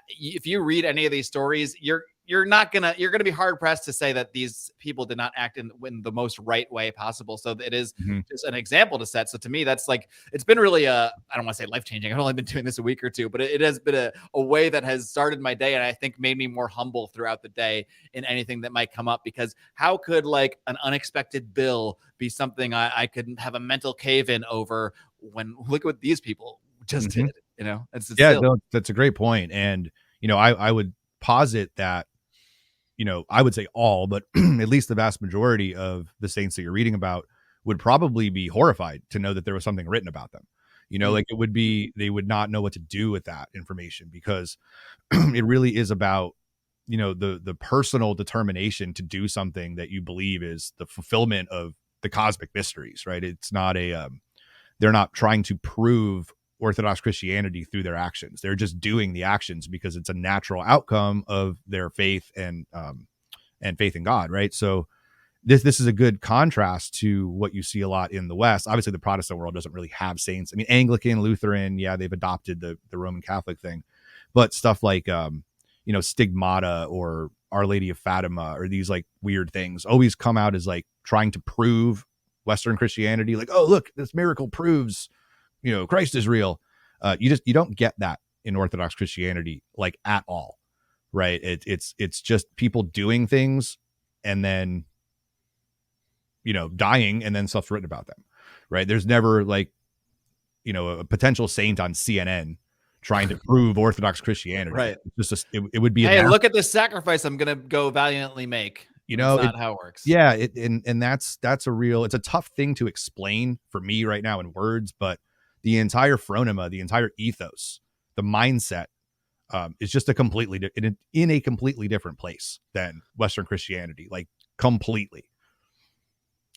If you read any of these stories, you're gonna be hard pressed to say that these people did not act in the most right way possible. So it is just an example to set. So to me, that's like, it's been really I don't want to say life changing. I've only been doing this a week or two, but it has been a way that has started my day, and I think made me more humble throughout the day in anything that might come up. Because how could like an unexpected bill be something I could have a mental cave in over, when look at what these people just did? It's no, that's a great point. And I would posit that, I would say all, but at least the vast majority of the saints that you're reading about would probably be horrified to know that there was something written about them. Like it would be, they would not know what to do with that information, because it really is about, the personal determination to do something that you believe is the fulfillment of the cosmic mysteries, right? It's not they're not trying to prove Orthodox Christianity through their actions. They're just doing the actions because it's a natural outcome of their faith and faith in God, right? So this is a good contrast to what you see a lot in the West. Obviously, the Protestant world doesn't really have saints. I mean, Anglican, Lutheran, yeah, they've adopted the Roman Catholic thing, but stuff like stigmata or Our Lady of Fatima or these like weird things always come out as like trying to prove Western Christianity, like, oh, look, this miracle proves Christ is real. You don't get that in Orthodox Christianity, like, at all, right? It's just people doing things and then dying, and then stuff's written about them, right? There's never like a potential saint on CNN trying to prove Orthodox Christianity. Right. It's just it would be hey, look at this sacrifice I'm gonna go valiantly make. It's not how it works. Yeah, and that's it's a tough thing to explain for me right now in words, but the entire phronema, the entire ethos, the mindset is just in a completely different place than Western Christianity, like completely.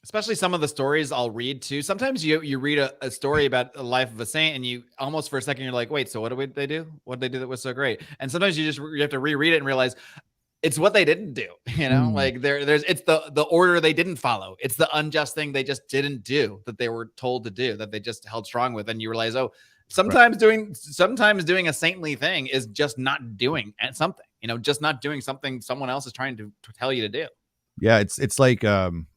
Especially some of the stories I'll read too. Sometimes you read a story about the life of a saint, and you almost for a second you're like, wait, so what did they do? What did they do that was so great? And sometimes you have to reread it and realize it's what they didn't do. Like there's it's the order they didn't follow. It's the unjust thing they just didn't do that they were told to do, that they just held strong with. And you realize, oh, sometimes doing a saintly thing is just not doing something. Just not doing something someone else is trying to tell you to do. Yeah, it's like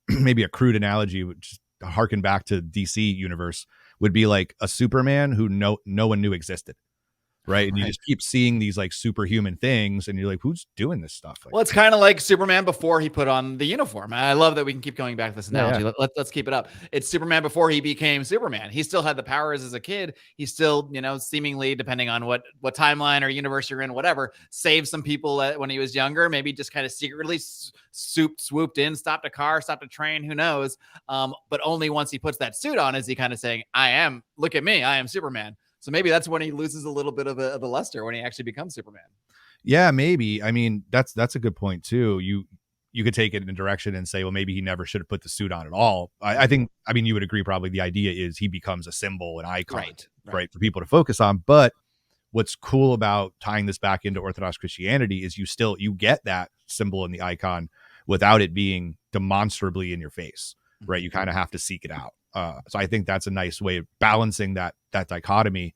maybe a crude analogy, which harken back to DC universe, would be like a Superman who no one knew existed. Right. And you just keep seeing these like superhuman things and you're like, who's doing this stuff? Well, it's kind of like Superman before he put on the uniform. I love that we can keep going back to this analogy. Yeah. Let's keep it up. It's Superman before he became Superman. He still had the powers as a kid. He still, seemingly, depending on what timeline or universe you're in, whatever, saved some people when he was younger, maybe just kind of secretly swooped in, stopped a car, stopped a train, who knows? But only once he puts that suit on is he kind of saying, look at me, I am Superman. So maybe that's when he loses a little bit of the luster, when he actually becomes Superman. Yeah, maybe. I mean, that's a good point too. You could take it in a direction and say, well, maybe he never should have put the suit on at all. I think you would agree probably the idea is he becomes a symbol, an icon, right, for people to focus on. But what's cool about tying this back into Orthodox Christianity is you get that symbol and the icon without it being demonstrably in your face, right? You kind of have to seek it out. So I think that's a nice way of balancing that dichotomy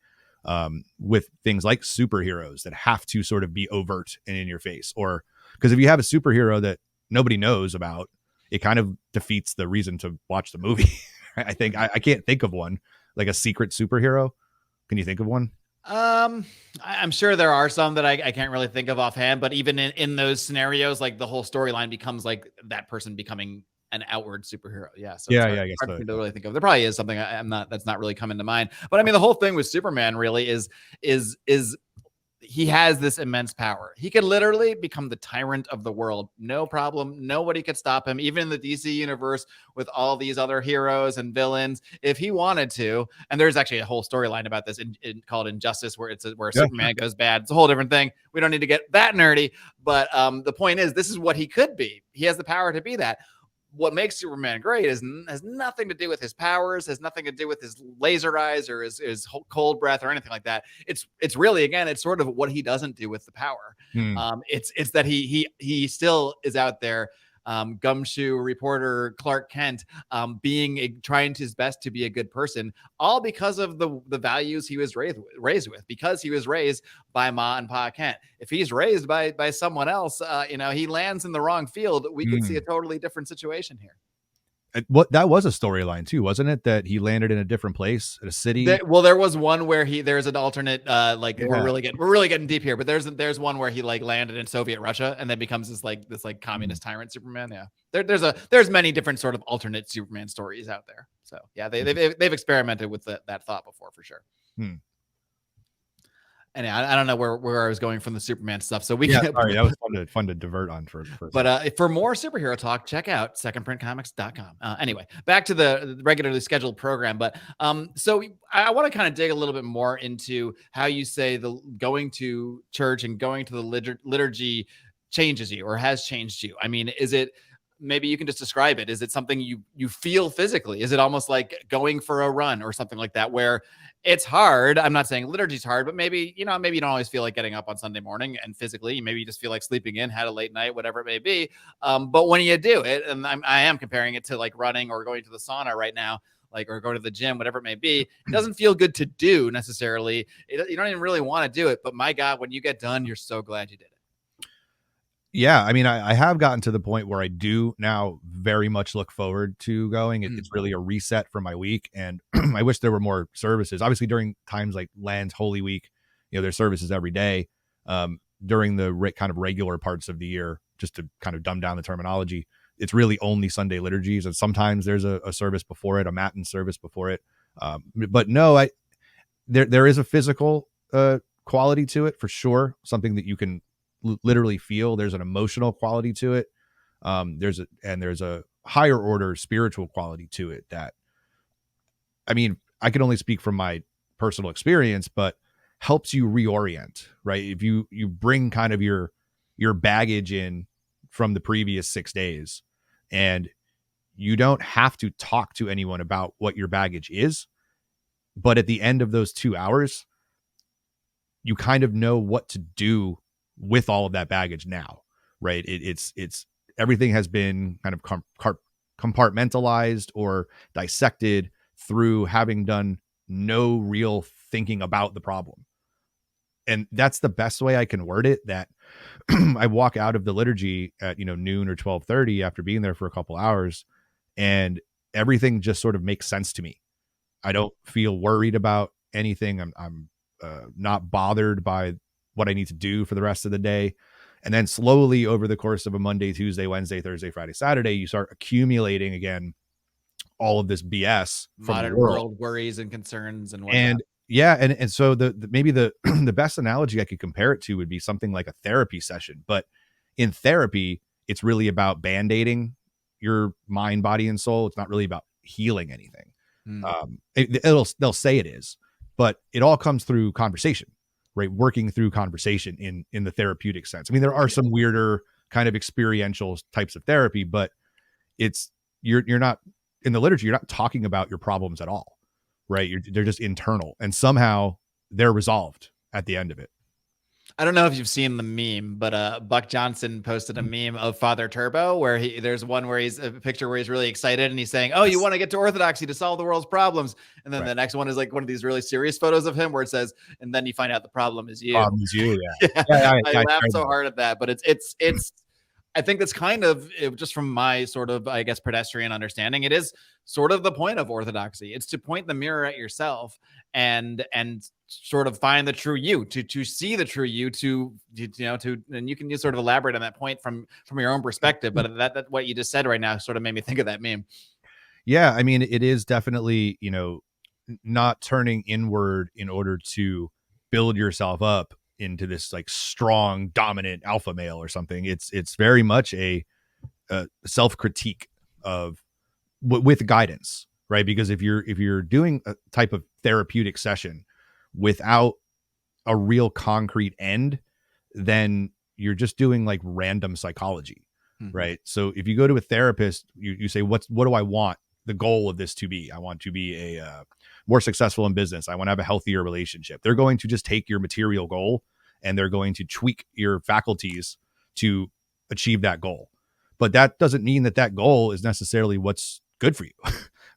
with things like superheroes that have to sort of be overt and in your face. Or because if you have a superhero that nobody knows about, it kind of defeats the reason to watch the movie. I think I can't think of one, like a secret superhero. Can you think of one? I'm sure there are some that I can't really think of offhand, but even in those scenarios, like the whole storyline becomes like that person becoming an outward superhero. Yeah. So yeah, I guess hard to really think of. There probably is something that's not really coming to mind. But I mean, the whole thing with Superman really is he has this immense power. He could literally become the tyrant of the world. No problem. Nobody could stop him. Even in the DC universe with all these other heroes and villains, if he wanted to. And there's actually a whole storyline about this called Injustice, where Superman goes bad. It's a whole different thing. We don't need to get that nerdy. But the point is, this is what he could be. He has the power to be that. What makes Superman great has nothing to do with his powers, has nothing to do with his laser eyes or his cold breath or anything like that. It's really, again, it's sort of what he doesn't do with the power. It's that he still is out there, gumshoe reporter Clark Kent, trying his best to be a good person, all because of the values he was raised with, because he was raised by Ma and Pa Kent. If he's raised by someone else, he lands in the wrong field, we could see a totally different situation here. That was a storyline too, wasn't it? That he landed in a different place, at a city. There was one where there's an alternate, we're really getting deep here, but there's one where he like landed in Soviet Russia and then becomes this communist tyrant Superman. Yeah, there's many different sort of alternate Superman stories out there. So yeah, they've experimented with that thought before, for sure. And I don't know where I was going from the Superman stuff. So sorry, that was fun to divert on for. But for more superhero talk, check out secondprintcomics.com. Anyway, back to the regularly scheduled program. But so I want to kind of dig a little bit more into how you say the going to church and going to the liturgy changes you or has changed you. I mean, is it maybe you can just describe it. Is it something you feel physically? Is it almost like going for a run or something like that, where it's hard? I'm not saying liturgy's hard, but maybe, maybe you don't always feel like getting up on Sunday morning, and physically, maybe you just feel like sleeping in, had a late night, whatever it may be. But when you do it, and I am comparing it to like running or going to the sauna right now, like, or go to the gym, whatever it may be, it doesn't feel good to do necessarily. You don't even really want to do it, but my God, when you get done, you're so glad you did it. Yeah, I mean, I have gotten to the point where I do now very much look forward to going. It's really a reset for my week, and I wish there were more services. Obviously, during times like Land's Holy Week, there's services every day. During the kind of regular parts of the year, just to kind of dumb down the terminology, it's really only Sunday liturgies, and sometimes there's a service before it, a matin service before it. But no, there is a physical quality to it for sure, something that you can literally feel. There's an emotional quality to it. There's a higher order spiritual quality to it that, I mean, I can only speak from my personal experience, but helps you reorient, right? If you bring kind of your baggage in from the previous 6 days, and you don't have to talk to anyone about what your baggage is, but at the end of those 2 hours, you kind of know what to do with all of that baggage now, right? It's everything has been kind of compartmentalized or dissected through having done no real thinking about the problem. And that's the best way I can word it, that I walk out of the liturgy at noon or 12:30 after being there for a couple hours, and everything just sort of makes sense to me. I don't feel worried about anything. I'm not bothered by what I need to do for the rest of the day. And then slowly over the course of a Monday, Tuesday, Wednesday, Thursday, Friday, Saturday, you start accumulating again all of this BS from Modern the world. world worries and concerns and whatnot. And yeah, and so the maybe the the best analogy I could compare it to would be something like a therapy session. But in therapy, it's really about band-aiding your mind, body, and soul. It's not really about healing anything. They'll say it is, but it all comes through conversation, right? Working through conversation in the therapeutic sense. I mean, there are some weirder kind of experiential types of therapy, but it's you're not in the literature. You're not talking about your problems at all, right? They're just internal, and somehow they're resolved at the end of it. I don't know if you've seen the meme, but Buck Johnson posted a meme of Father Turbo where there's one where he's a picture where he's really excited and he's saying, "Oh, you want to get to Orthodoxy to solve the world's problems," and then the next one is like one of these really serious photos of him where it says, "And then you find out the problem is you." Problem is you, yeah. I laughed so hard at that, but it's. I think that's kind of, just from my sort of, I guess, pedestrian understanding, it is sort of the point of orthodoxy. It's to point the mirror at yourself and sort of find the true you, to see the true you, and you can just sort of elaborate on that point from your own perspective. But that what you just said right now sort of made me think of that meme. Yeah, I mean, it is definitely, not turning inward in order to build yourself up into this like strong, dominant alpha male or something. It's very much a self-critique of with guidance, right? Because if you're doing a type of therapeutic session without a real concrete end, then you're just doing like random psychology, right? So if you go to a therapist, you say, what do I want the goal of this to be? I want to be a more successful in business. I want to have a healthier relationship. They're going to just take your material goal and they're going to tweak your faculties to achieve that goal. But that doesn't mean that goal is necessarily what's good for you,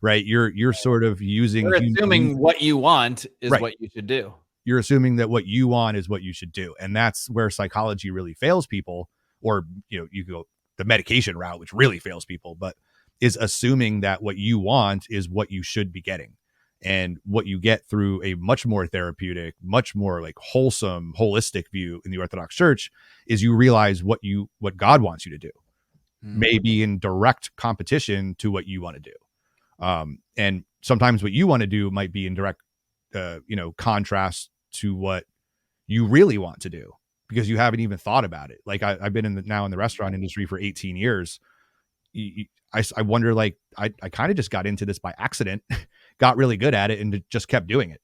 right? You're sort of using. You're assuming what you want is right. what you should do. You're assuming that what you want is what you should do, and that's where psychology really fails people. Or you go the medication route, which really fails people, but is assuming that what you want is what you should be getting. And what you get through a much more therapeutic, much more like wholesome, holistic view in the Orthodox Church is you realize what God wants you to do, maybe in direct competition to what you want to do. And sometimes what you want to do might be in direct, contrast to what you really want to do because you haven't even thought about it. Like I've been now in the restaurant industry for 18 years. I wonder, like, I kind of just got into this by accident, got really good at it and just kept doing it.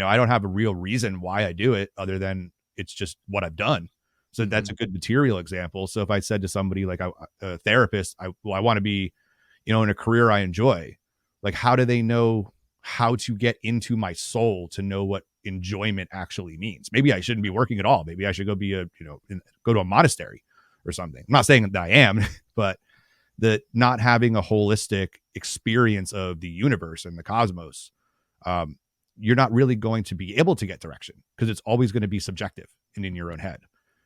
I don't have a real reason why I do it other than it's just what I've done. So that's a good material example. So if I said to somebody like a therapist, I want to be, in a career I enjoy, like, how do they know how to get into my soul to know what enjoyment actually means? Maybe I shouldn't be working at all. Maybe I should go be go to a monastery or something. I'm not saying that I am, but that not having a holistic experience of the universe and the cosmos, you're not really going to be able to get direction, because it's always going to be subjective and in your own head.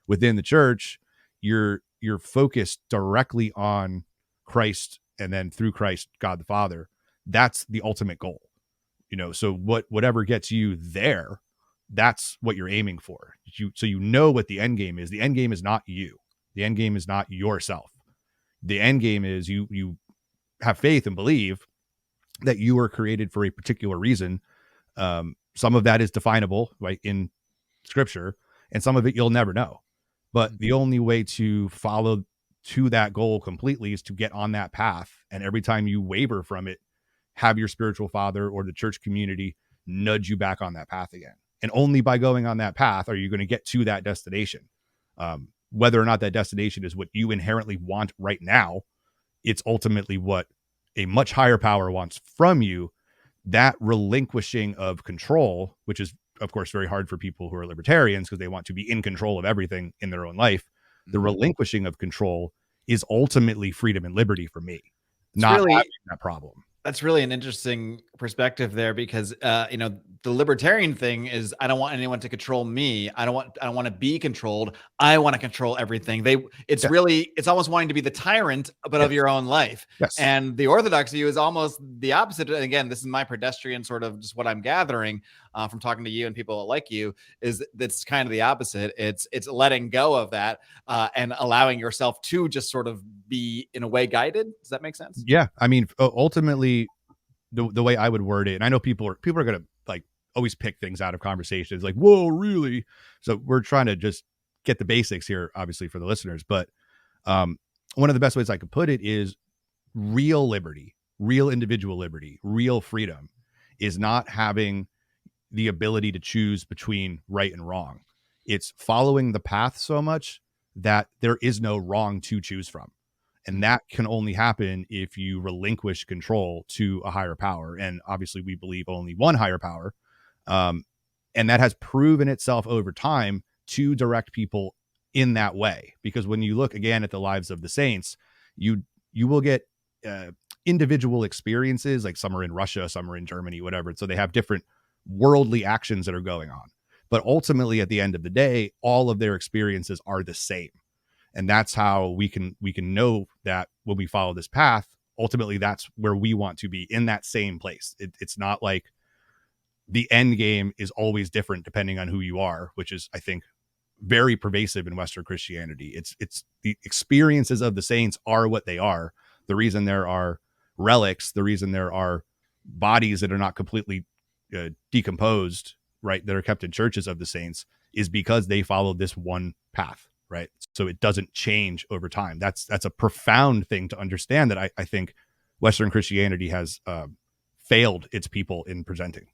Within the church, you're focused directly on Christ, and then through Christ, God the Father. That's the ultimate goal. So whatever gets you there, that's what you're aiming for. So what the end game is. The end game is not you. The end game is not yourself. The end game is you have faith and believe that you were created for a particular reason. Some of that is definable, right, in scripture, and some of it you'll never know. But the only way to follow to that goal completely is to get on that path. And every time you waver from it, have your spiritual father or the church community nudge you back on that path again. And only by going on that path are you going to get to that destination. Whether or not that destination is what you inherently want right now, it's ultimately what a much higher power wants from you. That relinquishing of control, which is, of course, very hard for people who are libertarians because they want to be in control of everything in their own life. The relinquishing of control is ultimately freedom and liberty for me, not having that problem. That's really an interesting perspective there, because the libertarian thing is, I don't want anyone to control me. I don't want to be controlled. I want to control everything. It's almost wanting to be the tyrant, but of your own life. Yes. And the Orthodox view is almost the opposite. And again, this is my pedestrian sort of just what I'm gathering from talking to you and people like you, is that's kind of the opposite. It's letting go of that and allowing yourself to just sort of be in a way guided. Does that make sense? Yeah. I mean, ultimately, the way I would word it, and I know people are going to like always pick things out of conversations like, whoa, really? So we're trying to just get the basics here, obviously, for the listeners. But one of the best ways I could put it is real liberty, real individual liberty, real freedom is not having the ability to choose between right and wrong. It's following the path so much that there is no wrong to choose from. And that can only happen if you relinquish control to a higher power. And obviously we believe only one higher power. And that has proven itself over time to direct people in that way. Because when you look again at the lives of the saints, you will get individual experiences, like some are in Russia, some are in Germany, whatever. So they have different worldly actions that are going on. But ultimately, at the end of the day, all of their experiences are the same. And that's how we can know that when we follow this path, ultimately that's where we want to be, in that same place. It's not like the end game is always different depending on who you are, which is, I think, very pervasive in Western Christianity. It's the experiences of the saints are what they are. The reason there are relics, the reason there are bodies that are not completely decomposed, right, that are kept in churches of the saints, is because they followed this one path. Right. So it doesn't change over time. That's a profound thing to understand that I think Western Christianity has failed its people in presenting.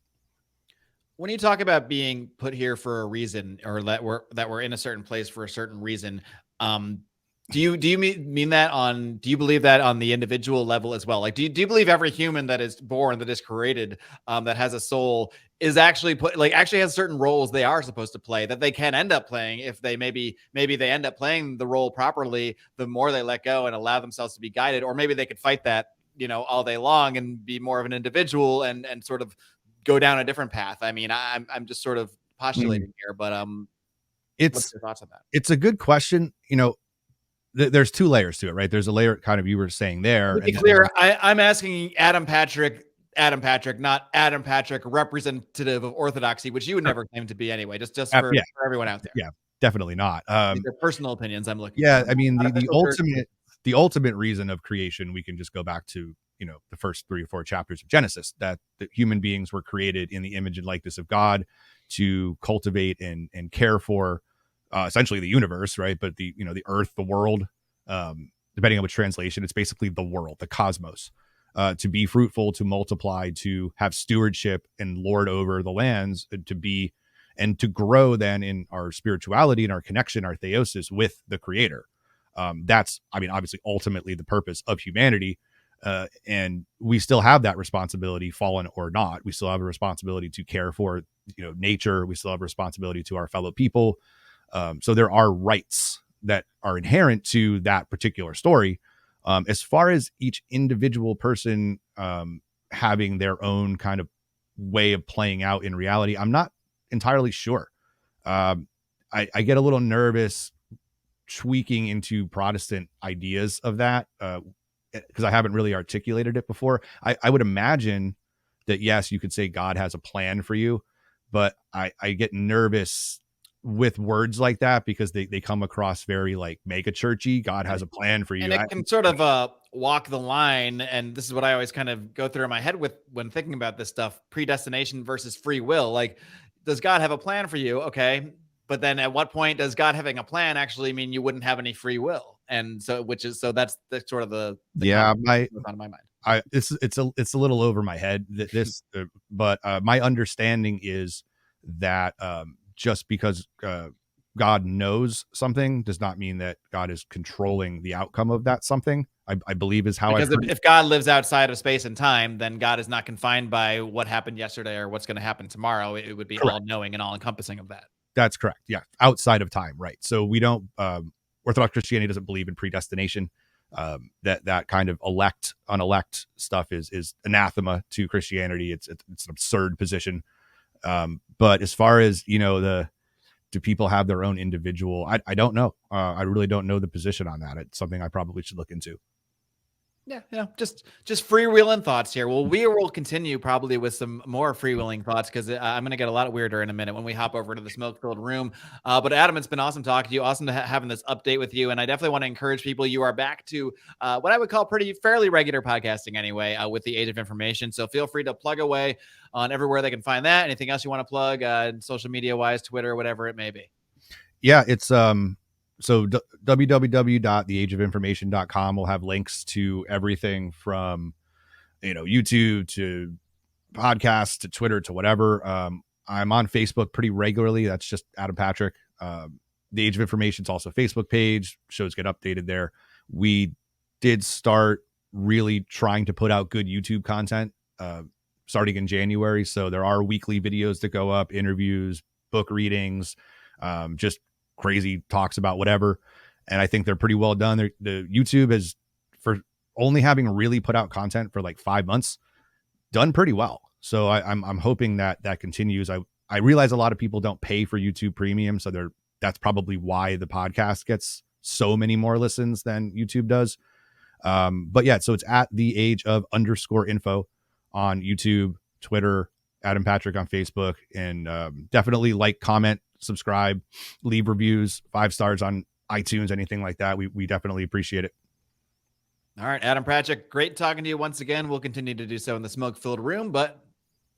When you talk about being put here for a reason, or that we're in a certain place for a certain reason, do you mean that on? Do you believe that on the individual level as well? Like, do you believe every human that is born, that is created, that has a soul, is actually actually has certain roles they are supposed to play, that they can end up playing if they maybe they end up playing the role properly, the more they let go and allow themselves to be guided, or maybe they could fight that all day long and be more of an individual and sort of go down a different path. I mean, I'm just sort of postulating here, but what's your thoughts on that? It's a good question. There's two layers to it, right? There's a layer kind of you were saying there. To be clear, I'm asking Adam Patrick, not Adam Patrick, representative of Orthodoxy, which you would never claim to be anyway, just for everyone out there. Yeah, definitely not. These are personal opinions I'm looking for. I mean, the ultimate reason of creation, we can just go back to, the first 3 or 4 chapters of Genesis, that human beings were created in the image and likeness of God to cultivate and care for essentially the universe, right? But the earth, the world, depending on which translation, it's basically the world, the cosmos, to be fruitful, to multiply, to have stewardship and lord over the lands, to be and to grow then in our spirituality and our connection, our theosis with the Creator. That's, I mean, obviously, ultimately the purpose of humanity. And we still have that responsibility, fallen or not. We still have a responsibility to care for, nature. We still have a responsibility to our fellow people. So there are rights that are inherent to that particular story. As far as each individual person having their own kind of way of playing out in reality, I'm not entirely sure. I get a little nervous tweaking into Protestant ideas of that because I haven't really articulated it before. I would imagine that, yes, you could say God has a plan for you, but I get nervous with words like that because they come across very like mega churchy. God has a plan for you. And it can sort of walk the line. And this is what I always kind of go through in my head with when thinking about this stuff: predestination versus free will. Like, does God have a plan for you? Okay. But then at what point does God having a plan actually mean you wouldn't have any free will? And so, that's sort of the yeah, on my mind. It's a little over my head but my understanding is that just because God knows something does not mean that God is controlling the outcome of that something. I believe is how because if God lives outside of space and time, then God is not confined by what happened yesterday or what's going to happen tomorrow. It would be all knowing and all encompassing of that. That's correct. Yeah. Outside of time. Right. So we don't, Orthodox Christianity doesn't believe in predestination. That kind of unelect stuff is anathema to Christianity. It's an absurd position. But as far as, do people have their own individual? I don't know. I really don't know the position on that. It's something I probably should look into. Yeah, just freewheeling thoughts here. Well, we will continue probably with some more freewheeling thoughts because I'm going to get a lot weirder in a minute when we hop over to the smoke-filled room. But Adam, it's been awesome talking to you. Awesome to having this update with you. And I definitely want to encourage people. You are back to what I would call fairly regular podcasting anyway with the age of information. So feel free to plug away on everywhere they can find that. Anything else you want to plug social media-wise, Twitter, whatever it may be. Yeah, it's so www.theageofinformation.com will have links to everything from YouTube to podcasts to Twitter to whatever. I'm on Facebook pretty regularly. That's just Adam Patrick. The Age of Information is also a Facebook page. Shows get updated there. We did start really trying to put out good YouTube content starting in January. So there are weekly videos that go up, interviews, book readings, just crazy talks about whatever. And I think they're pretty well done. The YouTube has, for only having really put out content for like 5 months, done pretty well. So I'm hoping that continues. I realize a lot of people don't pay for YouTube Premium, so that's probably why the podcast gets so many more listens than YouTube does. But yeah, so it's at the age of _info on YouTube, Twitter, Adam Patrick on Facebook, and definitely like, comment, subscribe, leave reviews, 5 stars on iTunes, anything like that. We definitely appreciate it. All right, Adam Patrick, great talking to you once again. We'll continue to do so in the smoke-filled room, but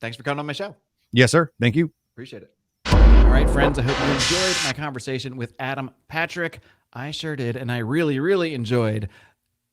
thanks for coming on my show. Yes, sir. Thank you. Appreciate it. All right, friends, I hope you enjoyed my conversation with Adam Patrick. I sure did, and I really, really enjoyed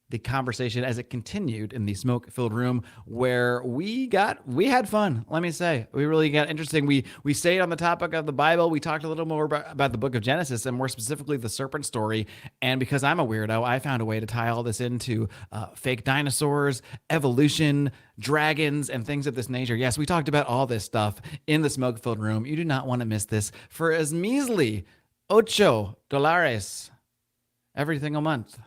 the conversation as it continued in the smoke-filled room, where we had fun. Let me say, we really got interesting. We stayed on the topic of the Bible. We talked a little more about the book of Genesis, and more specifically the serpent story. And because I'm a weirdo, I found a way to tie all this into fake dinosaurs, evolution, dragons, and things of this nature. Yes, we talked about all this stuff in the smoke-filled room. You do not want to miss this for as measly $8 every single month.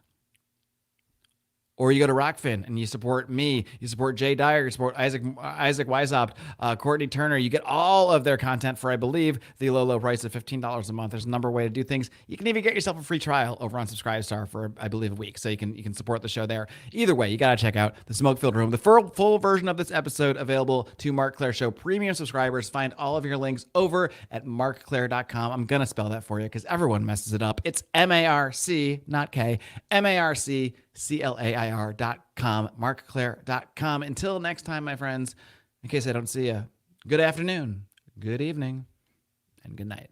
Or you go to Rockfin and you support me, you support Jay Dyer, you support Isaac Weisopt, Courtney Turner. You get all of their content for, I believe, the low price of $15 a month. There's a number of ways to do things. You can even get yourself a free trial over on Subscribestar for, I believe, a week. So you can support the show there. Either way, you got to check out the Smoke-Filled Room. The full version of this episode available to Marc Clair Show premium subscribers. Find all of your links over at marcclair.com. I'm going to spell that for you because everyone messes it up. It's MARC, not K, MARCCLAIR.com, marcclair.com. Until next time, my friends, in case I don't see you, good afternoon, good evening, and good night.